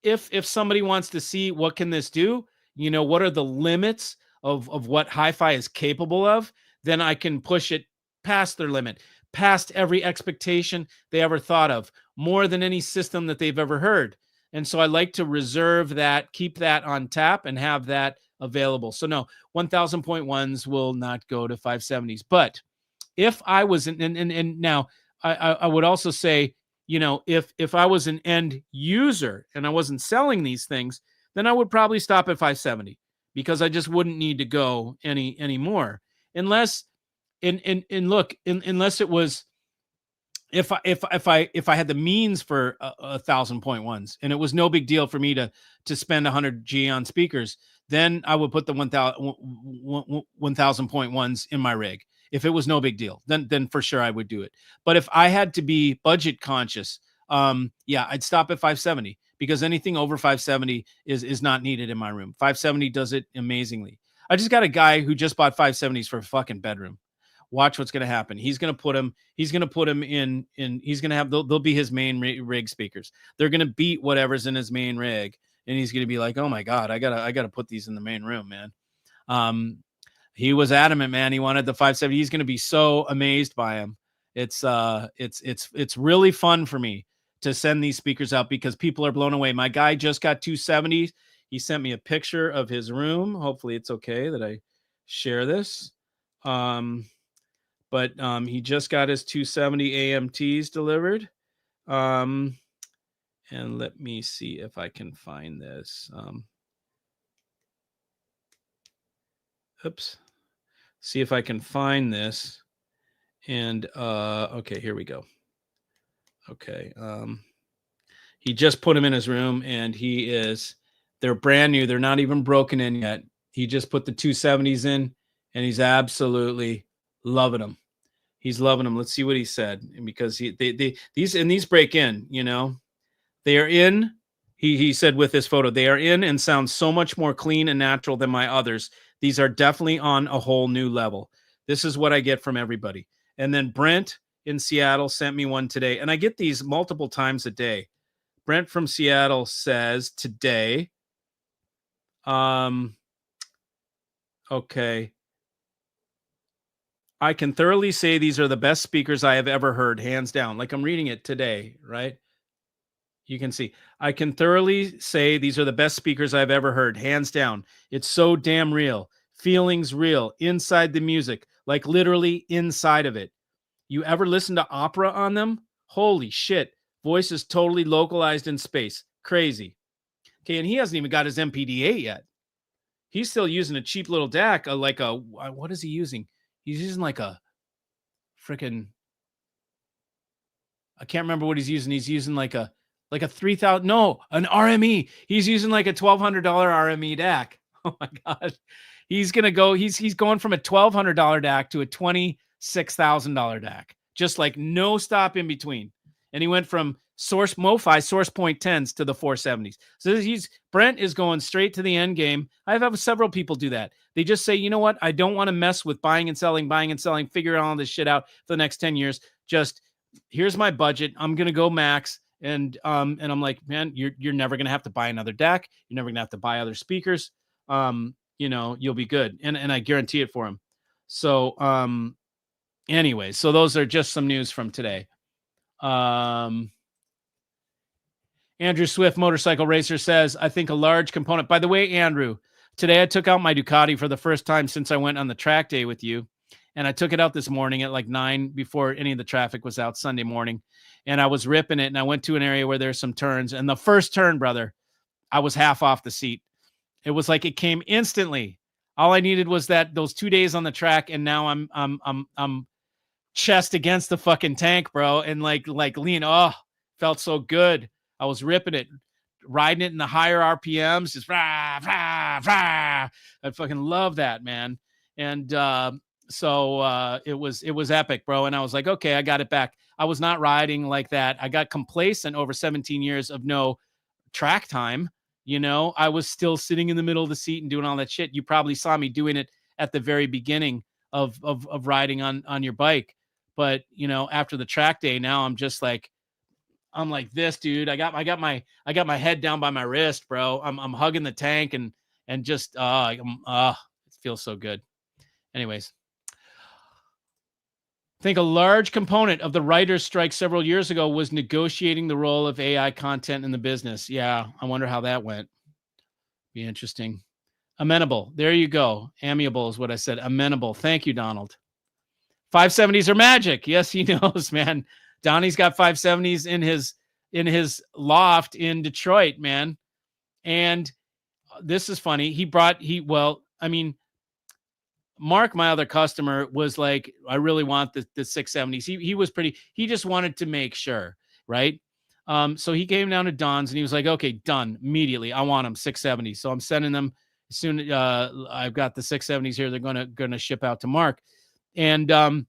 if somebody wants to see what can this do, what are the limits of what hi-fi is capable of, then I can push it past their limit, past every expectation they ever thought of, more than any system that they've ever heard. And so I like to reserve that, keep that on tap, and have that available. So no, 1000.1s will not go to 570s. But if I was and now I would also say, if I was an end user and I wasn't selling these things, then I would probably stop at 570, because I just wouldn't need to go any more, unless unless it was, if I had the means for 1000.1s and it was no big deal for me to spend 100G on speakers, then I would put the 1000.1s in my rig. If it was no big deal, then for sure I would do it. But if I had to be budget conscious, yeah, I'd stop at 570 because anything over 570 is not needed in my room. 570 does it amazingly. I just got a guy who just bought 570s for a fucking bedroom. Watch what's going to happen. He's going to put him in, he's going to have, they'll be his main rig speakers. They're going to beat whatever's in his main rig. And he's going to be like, oh my God, I gotta put these in the main room, man. He was adamant, man. He wanted the 570. He's going to be so amazed by him. It's really fun for me to send these speakers out because people are blown away. My guy just got 270s. He sent me a picture of his room. Hopefully it's okay that I share this. But he just got his 270 AMTs delivered. And let me see if I can find this. Oops. See if I can find this. And okay, here we go. Okay. He just put them in his room and they're brand new. They're not even broken in yet. He just put the 270s in and he's absolutely loving them. He's loving them. Let's see what he said. And because these break in, you know, they are in. He said with this photo, they are in and sound so much more clean and natural than my others. These are definitely on a whole new level. This is what I get from everybody. And then Brent in Seattle sent me one today. And I get these multiple times a day. Brent from Seattle says today, okay, I can thoroughly say these are the best speakers I have ever heard, hands down. Like I'm reading it today, right? You can see, I can thoroughly say these are the best speakers I've ever heard, hands down. It's so damn real. Feelings real, inside the music, like literally inside of it. You ever listen to opera on them? Holy shit. Voice is totally localized in space. Crazy. Okay, and he hasn't even got his MPDA yet. He's still using a cheap little DAC, what is he using? He's using like a freaking, I can't remember what he's using. He's using like a 3,000, no, an RME. He's using like a $1,200 RME DAC. Oh my God. He's going to go, he's going from a $1,200 DAC to a $26,000 DAC. Just like no stop in between. And he went from MoFi source point 10s to the 470s. So Brent is going straight to the end game. I've had several people do that. They just say, you know what? I don't want to mess with buying and selling, figure all this shit out for the next 10 years. Just here's my budget. I'm going to go max. And I'm like, man, you're never going to have to buy another DAC. You're never going to have to buy other speakers. You know, you'll be good. And I guarantee it for him. So, anyway, so those are just some news from today. Andrew Swift, motorcycle racer, says, I think a large component. By the way, Andrew, today I took out my Ducati for the first time since I went on the track day with you. And I took it out this morning at like 9 before any of the traffic was out Sunday morning. And I was ripping it. And I went to an area where there's some turns. And the first turn, brother, I was half off the seat. It was like it came instantly. All I needed was those 2 days on the track. And now I'm chest against the fucking tank, bro. And like lean. Oh, felt so good. I was ripping it, riding it in the higher RPMs, just rah, rah, rah. I fucking love that, man. And so it was epic, bro. And I was like, okay, I got it back. I was not riding like that. I got complacent over 17 years of no track time. You know, I was still sitting in the middle of the seat and doing all that shit. You probably saw me doing it at the very beginning of riding on your bike. But, you know, after the track day, now I'm just like, I'm like this, dude. I got my head down by my wrist, bro. I'm hugging the tank and just it feels so good. Anyways, I think a large component of the writers' strike several years ago was negotiating the role of AI content in the business. Yeah, I wonder how that went. Be interesting. Amenable. There you go. Amiable is what I said. Amenable. Thank you, Donald. 570s are magic. Yes, he knows, man. Donnie's got 570s in his loft in Detroit, man. And this is funny. Mark, my other customer, was like, I really want the 670s. He was he just wanted to make sure, right? So he came down to Don's and he was like, okay, done immediately. I want them 670s. So I'm sending them as soon. I've got the 670s here. They're going to ship out to Mark. And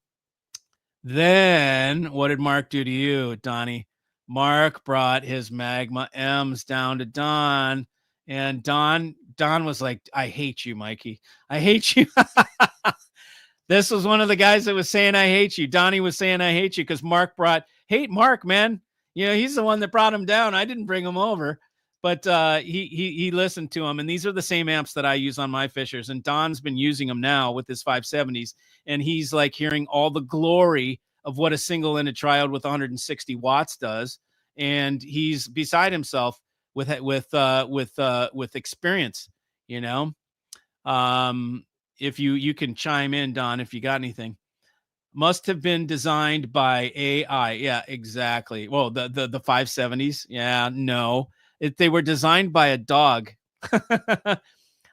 then what did Mark do to you, Donnie? Mark brought his Magma M's down to Don, and Don was like, "I hate you, Mikey. I hate you." This was one of the guys that was saying, "I hate you." Donnie was saying, "I hate you," because Mark brought, hate Mark, man. You know, he's the one that brought him down. I didn't bring him over, but he listened to him. And these are the same amps that I use on my Fishers. And Don's been using them now with his 570s. And he's like hearing all the glory of what a single ended triode with 160 watts does. And he's beside himself with experience, you know. If you can chime in, Don, if you got anything. Must have been designed by AI. Yeah, exactly. Well, the 570s. Yeah, no. They were designed by a dog.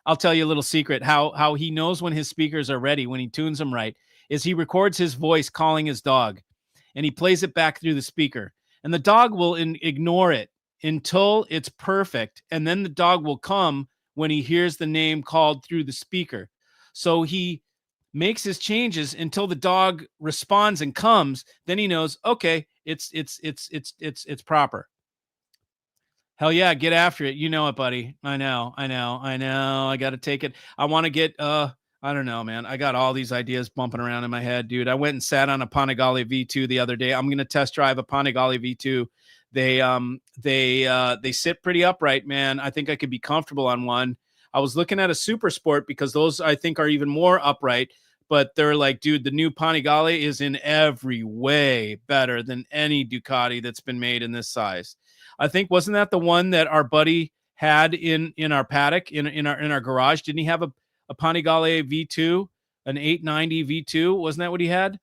I'll tell you a little secret. How he knows when his speakers are ready, when he tunes them right, is he records his voice calling his dog, and he plays it back through the speaker. And the dog will ignore it until it's perfect, and then the dog will come when he hears the name called through the speaker. So he makes his changes until the dog responds and comes. Then he knows, okay, it's proper. Hell yeah, get after it. You know it, buddy. I know. I got to take it. I want to get, I don't know, man. I got all these ideas bumping around in my head, dude. I went and sat on a Panigale V2 the other day. I'm going to test drive a Panigale V2. They sit pretty upright, man. I think I could be comfortable on one. I was looking at a Super Sport because those I think are even more upright, but they're like, dude, the new Panigale is in every way better than any Ducati that's been made in this size. I think, wasn't that the one that our buddy had in our paddock in our garage? Didn't he have a Panigale V2, an 890 V2? Wasn't that what he had?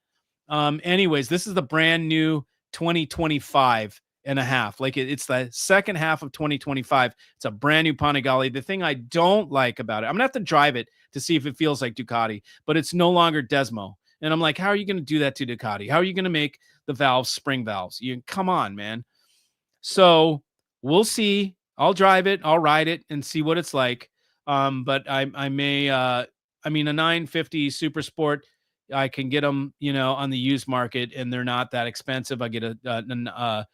Anyways, this is the brand new 2025 and a half. Like it's the second half of 2025. It's a brand new Panigale. The thing I don't like about it, I'm gonna have to drive it to see if it feels like Ducati, but it's no longer Desmo. And I'm like, how are you going to do that to Ducati? How are you going to make the valves spring valves? You come on, man. So we'll see. I'll drive it. I'll ride it and see what it's like. But I may, I mean, a 950 Super Sport, I can get them, you know, on the used market, and they're not that expensive. I get a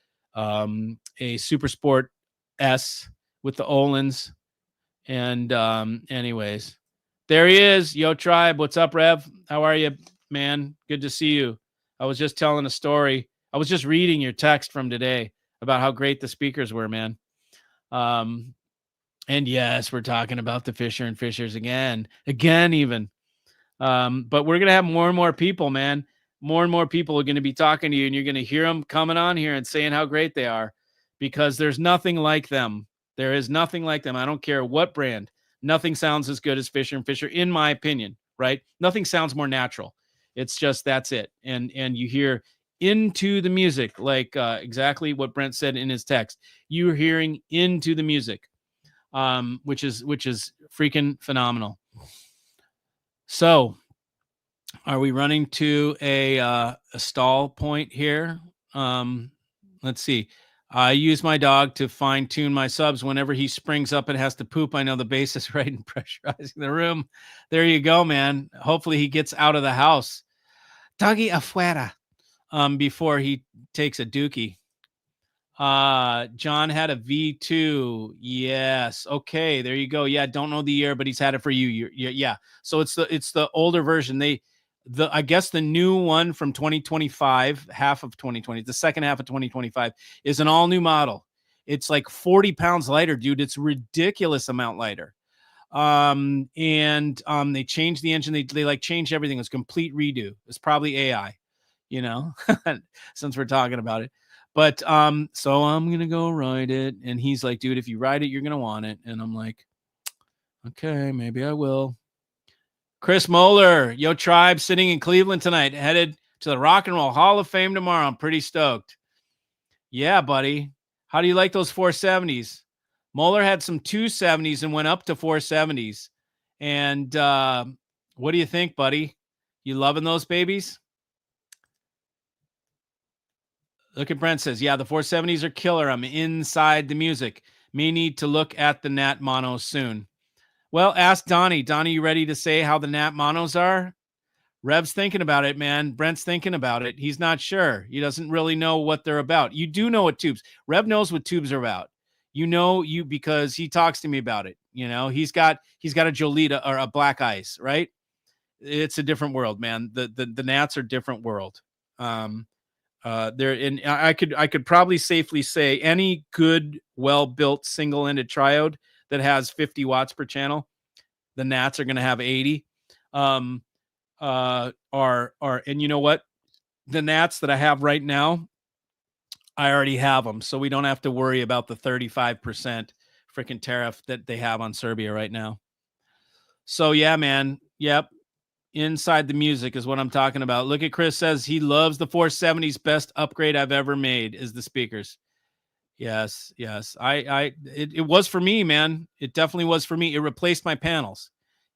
Super Sport S with the Olins. And anyways, there he is. Yo, Tribe. What's up, Rev? How are you, man? Good to see you. I was just telling a story. I was just reading your text from today about how great the speakers were, man. And yes, we're talking about the Fisher and Fishers again even. But we're going to have more and more people, man. More and more people are going to be talking to you, and you're going to hear them coming on here and saying how great they are, because there's nothing like them. There is nothing like them. I don't care what brand. Nothing sounds as good as Fisher and Fisher, in my opinion, right? Nothing sounds more natural. It's just, that's it. And you hear into the music, like exactly what Brent said in his text. You're hearing into the music, which is freaking phenomenal. So, are we running to a stall point here? Let's see. I use my dog to fine tune my subs. Whenever he springs up and has to poop, I know the bass is right and pressurizing the room. There you go, man. Hopefully he gets out of the house. Doggy afuera. Before he takes a dookie. John had a V2. Yes. Okay. There you go. Yeah. Don't know the year, but he's had it for you. Yeah. So it's the older version. I guess the new one from 2025, half of 2020, the second half of 2025 is an all new model. It's like 40 pounds lighter, dude. It's ridiculous amount lighter. And they changed the engine. They like changed everything. It's complete redo. It's probably AI, you know, since we're talking about it. But so I'm going to go ride it. And he's like, dude, if you ride it, you're going to want it. And I'm like, okay, maybe I will. Chris Moeller, yo, Tribe, sitting in Cleveland tonight, headed to the Rock and Roll Hall of Fame tomorrow. I'm pretty stoked. Yeah, buddy. How do you like those 470s? Moeller had some 270s and went up to 470s. And what do you think, buddy? You loving those babies? Look at Brent says, yeah, the 470s are killer. I'm inside the music. May need to look at the Nat Monos soon. Well, ask Donnie. Donnie, you ready to say how the Nat Monos are? Rev's thinking about it, man. Brent's thinking about it. He's not sure. He doesn't really know what they're about. You do know what tubes. Rev knows what tubes are about. Because he talks to me about it. He's got a Jolita or a Black Ice, right? It's a different world, man. The Nats are different world. There, and I could probably safely say any good, well-built single-ended triode that has 50 watts per channel, the Nats are going to have 80. And you know what? The Nats that I have right now, I already have them, so we don't have to worry about the 35% freaking tariff that they have on Serbia right now. So yeah, man. Yep. Inside the music is what I'm talking about. Look at Chris says he loves the 470's. Best upgrade I've ever made is the speakers. Yes. It was for me, man. It definitely was for me. It replaced my panels,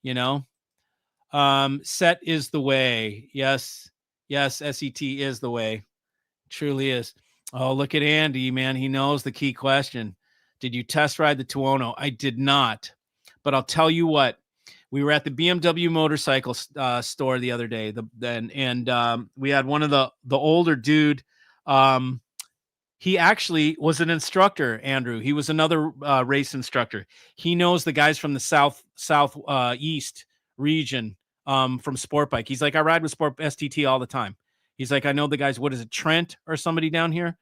Set is the way. Yes, SET is the way. Truly is. Oh, look at Andy, man. He knows the key question. Did you test ride the Tuono? I did not, but I'll tell you what. We were at the BMW motorcycle store the other day. We had one of the older dude. He actually was an instructor, Andrew. He was another race instructor. He knows the guys from the southeast region from Sport Bike. He's like, I ride with Sport STT all the time. He's like, I know the guys. What is it, Trent or somebody down here?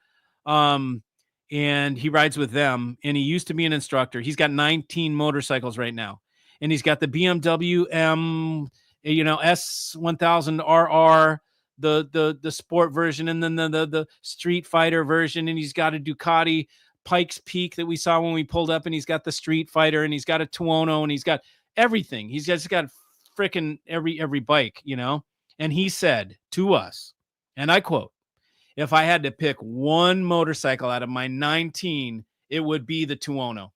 And he rides with them. And he used to be an instructor. He's got 19 motorcycles right now. And he's got the BMW M, S1000RR, the sport version, and then the Street Fighter version. And he's got a Ducati Pikes Peak that we saw when we pulled up. And he's got the Street Fighter, and he's got a Tuono, and he's got everything. He's just got freaking every bike, And he said to us, and I quote, if I had to pick one motorcycle out of my 19, it would be the Tuono,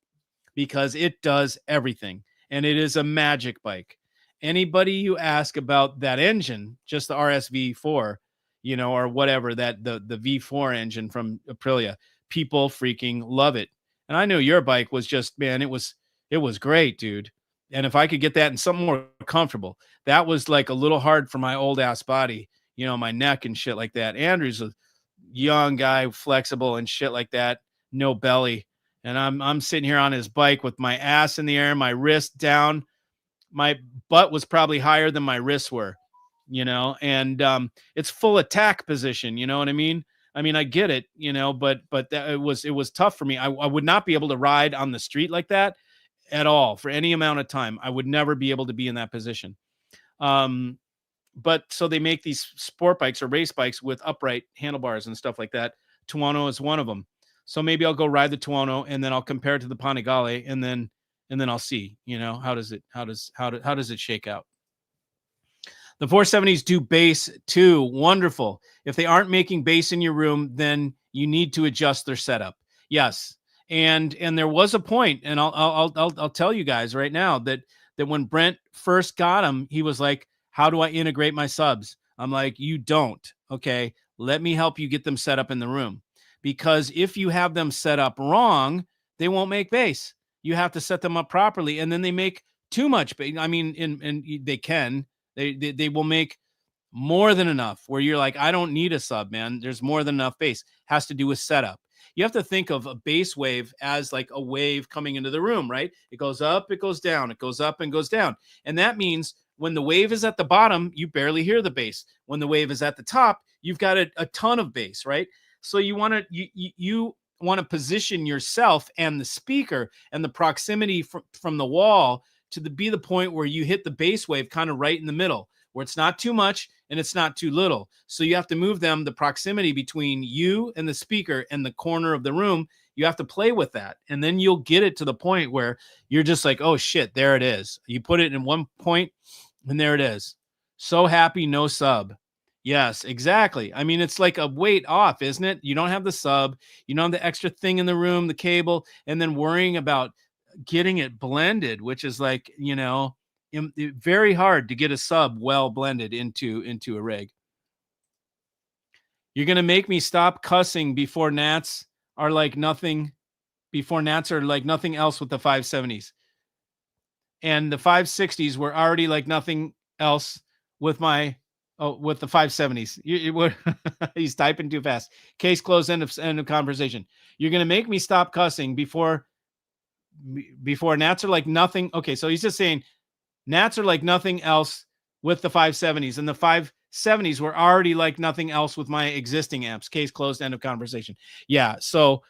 because it does everything. And it is a magic bike. Anybody you ask about that engine, just the RSV4, or whatever, that the V4 engine from Aprilia, people freaking love it. And I knew your bike was just, man, it was great, dude. And if I could get that in something more comfortable, that was like a little hard for my old ass body, my neck and shit like that. Andrew's a young guy, flexible and shit like that, no belly. And I'm sitting here on his bike with my ass in the air, my wrist down. My butt was probably higher than my wrists were, and it's full attack position. You know what I mean? I get it, but it was tough for me. I would not be able to ride on the street like that at all for any amount of time. I would never be able to be in that position. But so they make these sport bikes or race bikes with upright handlebars and stuff like that. Tuono is one of them. So maybe I'll go ride the Tuono, and then I'll compare it to the Panigale, and then I'll see, how does it shake out? The 470s do bass too. Wonderful. If they aren't making bass in your room, then you need to adjust their setup. Yes. And there was a point, and I'll tell you guys right now that when Brent first got him, he was like, how do I integrate my subs? I'm like, you don't. Okay. Let me help you get them set up in the room. Because if you have them set up wrong, they won't make bass. You have to set them up properly, and then they make too much bass. And they will make more than enough where you're like, I don't need a sub, man. There's more than enough bass. Has to do with setup. You have to think of a bass wave as like a wave coming into the room, right? It goes up, it goes down, it goes up and goes down. And that means when the wave is at the bottom, you barely hear the bass. When the wave is at the top, you've got a ton of bass, right? So you want to position yourself and the speaker and the proximity from the wall to be the point where you hit the bass wave kind of right in the middle, where it's not too much and it's not too little. So you have to move the proximity between you and the speaker and the corner of the room. You have to play with that. And then you'll get it to the point where you're just like, oh shit, there it is. You put it in one point and there it is. So happy, no sub. Yes, exactly. It's like a weight off, isn't it? You don't have the sub, you don't have the extra thing in the room, the cable, and then worrying about getting it blended, which is like, very hard to get a sub well blended into a rig. You're going to make me stop cussing before Nats are like nothing else with the 570s. And the 560s were already like nothing else with my Oh, with the 570s. He's typing too fast. Case closed. End of conversation. You're going to make me stop cussing before gnats are like nothing. Okay, so he's just saying gnats are like nothing else with the 570s, and the 570s were already like nothing else with my existing amps. Case closed. End of conversation. Yeah, so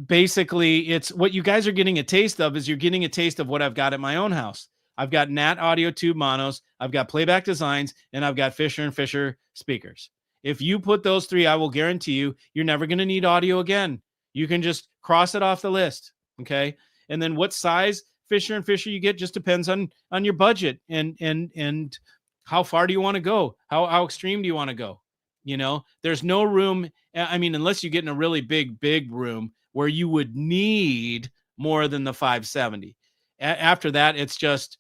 basically it's what you guys are getting a taste of is you're getting a taste of what I've got at my own house. I've got Nat audio tube monos, I've got playback designs, and I've got Fisher and Fisher speakers. If you put those three, I will guarantee you're never going to need audio again. You can just cross it off the list. Okay. And then what size Fisher and Fisher you get just depends on your budget and how far do you want to go? How extreme do you want to go? You know, there's no room. I mean, unless you get in a really big room where you would need more than the 570. After that, it's just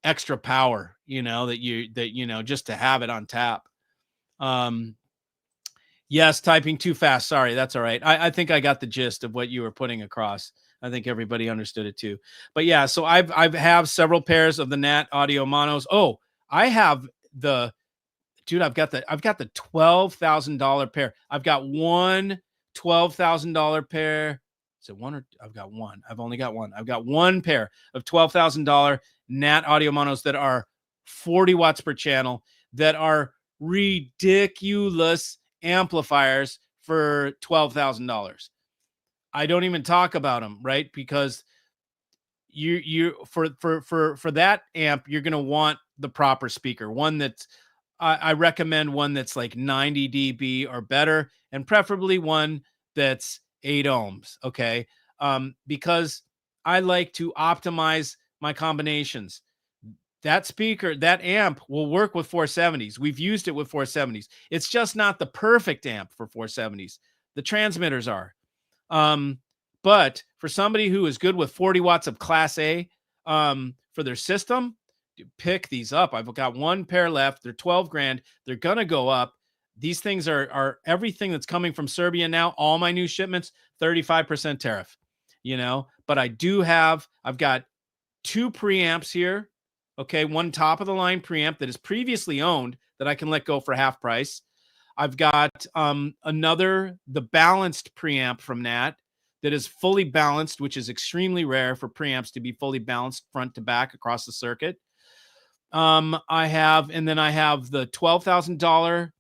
extra power, you know, that just to have it on tap. Yes, typing too fast. Sorry, that's all right. I think I got the gist of what you were putting across. I think everybody understood it too. But yeah, so I've have several pairs of the Nat audio monos. Oh, I have the dude, I've got the $12,000 pair. I've got one $12,000 pair. Is it one or I've got one? I've only got one. I've got one pair of $12,000 Nat audio monos that are 40 watts per channel that are ridiculous amplifiers for $12,000. I don't even talk about them, right? Because you for that amp, you're going to want the proper speaker, one that's I recommend one that's like 90 dB or better, and preferably one that's 8 ohms. Okay. Because I like to optimize my combinations. That speaker, that amp will work with 470s. We've used it with 470s. It's just not the perfect amp for 470s. The transmitters are. But for somebody who is good with 40 watts of Class A for their system, pick these up. I've got one pair left. They're 12 grand. They're going to go up. These things are everything that's coming from Serbia now. All my new shipments, 35% tariff, you know, but I've got two preamps here. Okay. One top of the line preamp that is previously owned that I can let go for half price. I've got the balanced preamp from Nat that is fully balanced, which is extremely rare for preamps to be fully balanced front to back across the circuit. I have the $12,000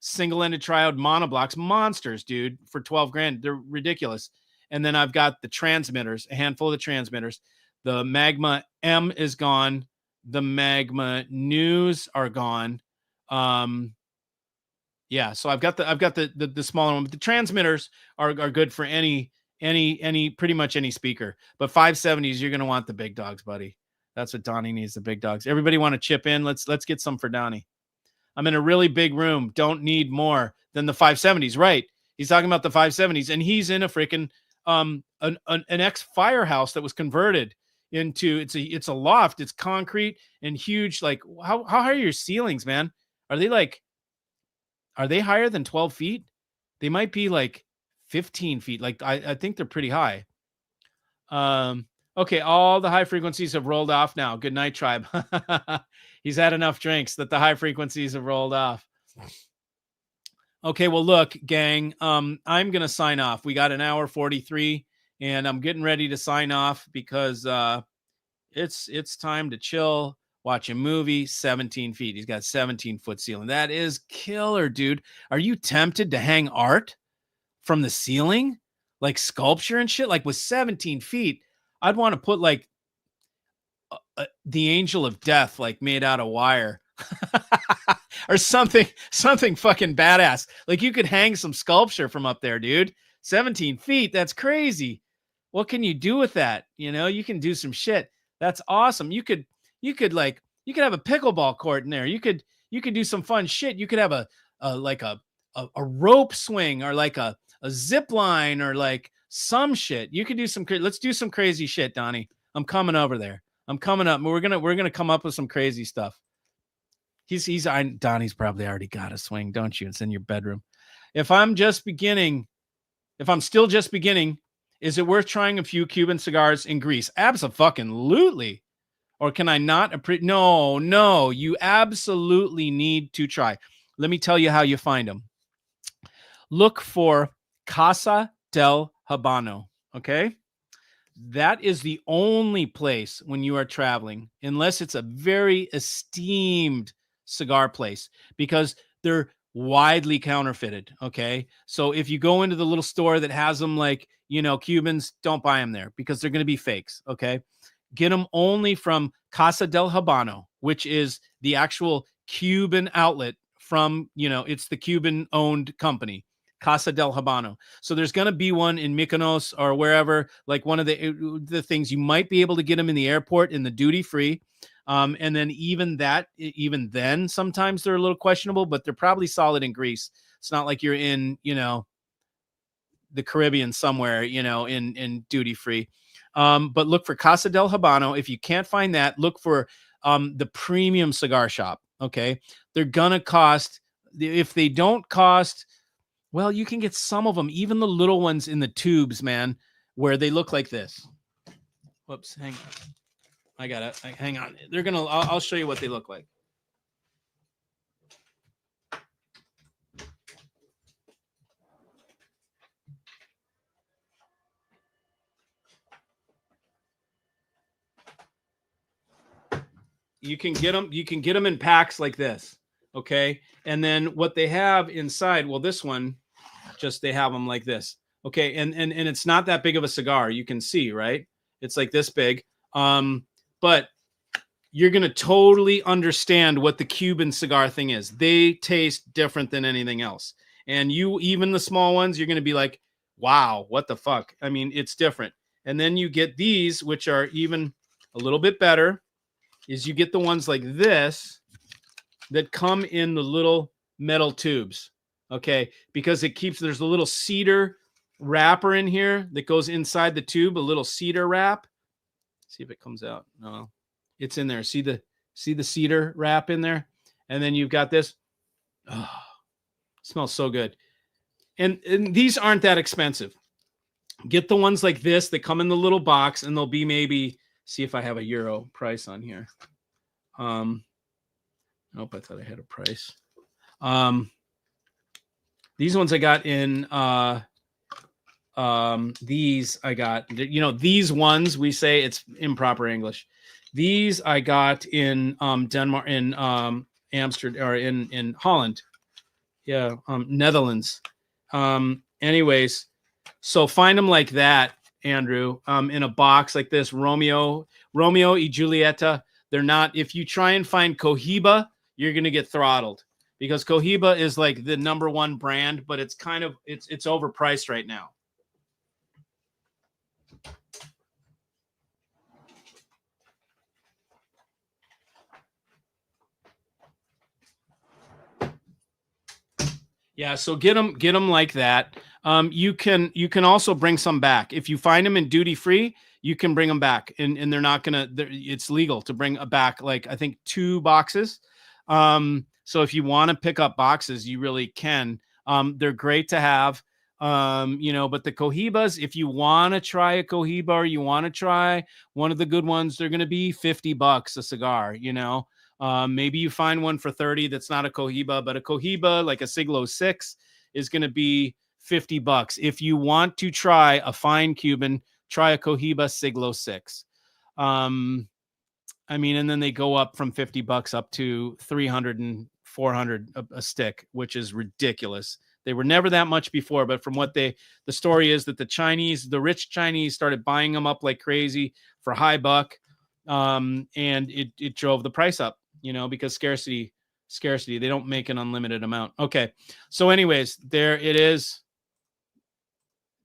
single-ended triode monoblocks, monsters, dude, for 12 grand. They're ridiculous. And then I've got the transmitters, a handful of the transmitters. The Magma M is gone. The Magma News are gone. Yeah, so I've got the smaller one, but the transmitters are good for any pretty much any speaker. But 570s, you're gonna want the big dogs, buddy. That's what Donnie needs, the big dogs. Everybody want to chip in? Let's get some for Donnie. I'm in a really big room. Don't need more than the 570s. Right. He's talking about the 570s, and he's in a freaking an ex firehouse that was converted into it's a loft. It's concrete and huge. Like how high are your ceilings, man? Are they higher than 12 feet? They might be like 15 feet. Like I think they're pretty high. Okay, all the high frequencies have rolled off now. Good night, tribe. He's had enough drinks that the high frequencies have rolled off. Okay, well, look, gang, I'm going to sign off. We got an hour 43, and I'm getting ready to sign off because it's time to chill, watch a movie, 17 feet. He's got 17-foot ceiling. That is killer, dude. Are you tempted to hang art from the ceiling? Like sculpture and shit? Like with 17 feet, I'd want to put like the angel of death, like made out of wire or something fucking badass. Like you could hang some sculpture from up there, dude. 17 feet. That's crazy. What can you do with that? You know, you can do some shit. That's awesome. You could have a pickleball court in there. You could do some fun shit. You could have a rope swing or like a zip line or like some shit. You could do let's do some crazy shit, Donnie. I'm coming over there. I'm coming up. We're going to come up with some crazy stuff. Donnie's probably already got a swing, don't you? It's in your bedroom. If I'm still just beginning, is it worth trying a few Cuban cigars in Greece? Abso-fucking-lutely. Or can I not? No, you absolutely need to try. Let me tell you how you find them. Look for Casa del Habano, okay? That is the only place when you are traveling, unless it's a very esteemed cigar place, because they're widely counterfeited. Okay. So if you go into the little store that has them like, Cubans, don't buy them there because they're going to be fakes. Okay. Get them only from Casa del Habano, which is the actual Cuban outlet from, it's the Cuban owned company. Casa del Habano. So there's going to be one in Mykonos or wherever, like one of the things you might be able to get them in the airport in the duty free. And then even then, sometimes they're a little questionable, but they're probably solid in Greece. It's not like you're in, the Caribbean somewhere, in duty free. But look for Casa del Habano. If you can't find that, look for the premium cigar shop. Okay. They're going to cost, if they don't cost, well, you can get some of them, even the little ones in the tubes, man, where they look like this. Whoops, hang on. I got it. Hang on. I'll show you what they look like. You can get them in packs like this. Okay. And then what they have inside, well, this one, they have them like this. Okay. And it's not that big of a cigar. You can see, right? It's like this big. But you're going to totally understand what the Cuban cigar thing is. They taste different than anything else. And even the small ones, you're going to be like, wow, what the fuck? I mean, it's different. And then you get these, which are even a little bit better, is you get the ones like this that come in the little metal tubes. Okay. Because there's a little cedar wrapper in here that goes inside the tube, a little cedar wrap. See if it comes out. No. It's in there. See the cedar wrap in there? And then you've got this. Oh, smells so good. And these aren't that expensive. Get the ones like this that come in the little box, and they'll be maybe, see if I have a euro price on here. Nope, I thought I had a price. These ones I got in these I got, these ones, we say it's improper English. These I got in Denmark, in Amsterdam, or in Holland. Yeah, Netherlands. Anyways, so find them like that, Andrew, in a box like this. Romeo y Julieta. They're not, if you try and find Cohiba, you're going to get throttled, because Cohiba is like the number one brand, but it's kind of, it's overpriced right now. Yeah, so get them like that. You can also bring some back. If you find them in duty free, you can bring them back, and they're not gonna. It's legal to bring back, like, I think 2 boxes. So if you want to pick up boxes, you really can. They're great to have. But the Cohibas, if you want to try a Cohiba, or you want to try one of the good ones, they're gonna be $50 a cigar. Maybe you find one for 30 that's not a Cohiba, but a Cohiba, like a Siglo 6, is going to be $50. If you want to try a fine Cuban, try a Cohiba Siglo 6. And then they go up from $50 up to 300 and 400 a stick, which is ridiculous. They were never that much before, but from what the story is that the rich Chinese started buying them up like crazy for high buck. And it drove the price up, because scarcity, they don't make an unlimited amount. Okay. So anyways, there it is.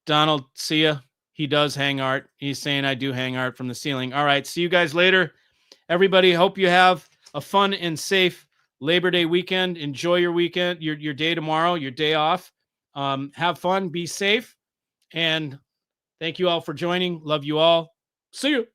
Donald, see ya. He does hang art. He's saying I do hang art from the ceiling. All right. See you guys later. Everybody, hope you have a fun and safe Labor Day weekend. Enjoy your weekend, your day tomorrow, your day off. Have fun, be safe. And thank you all for joining. Love you all. See you.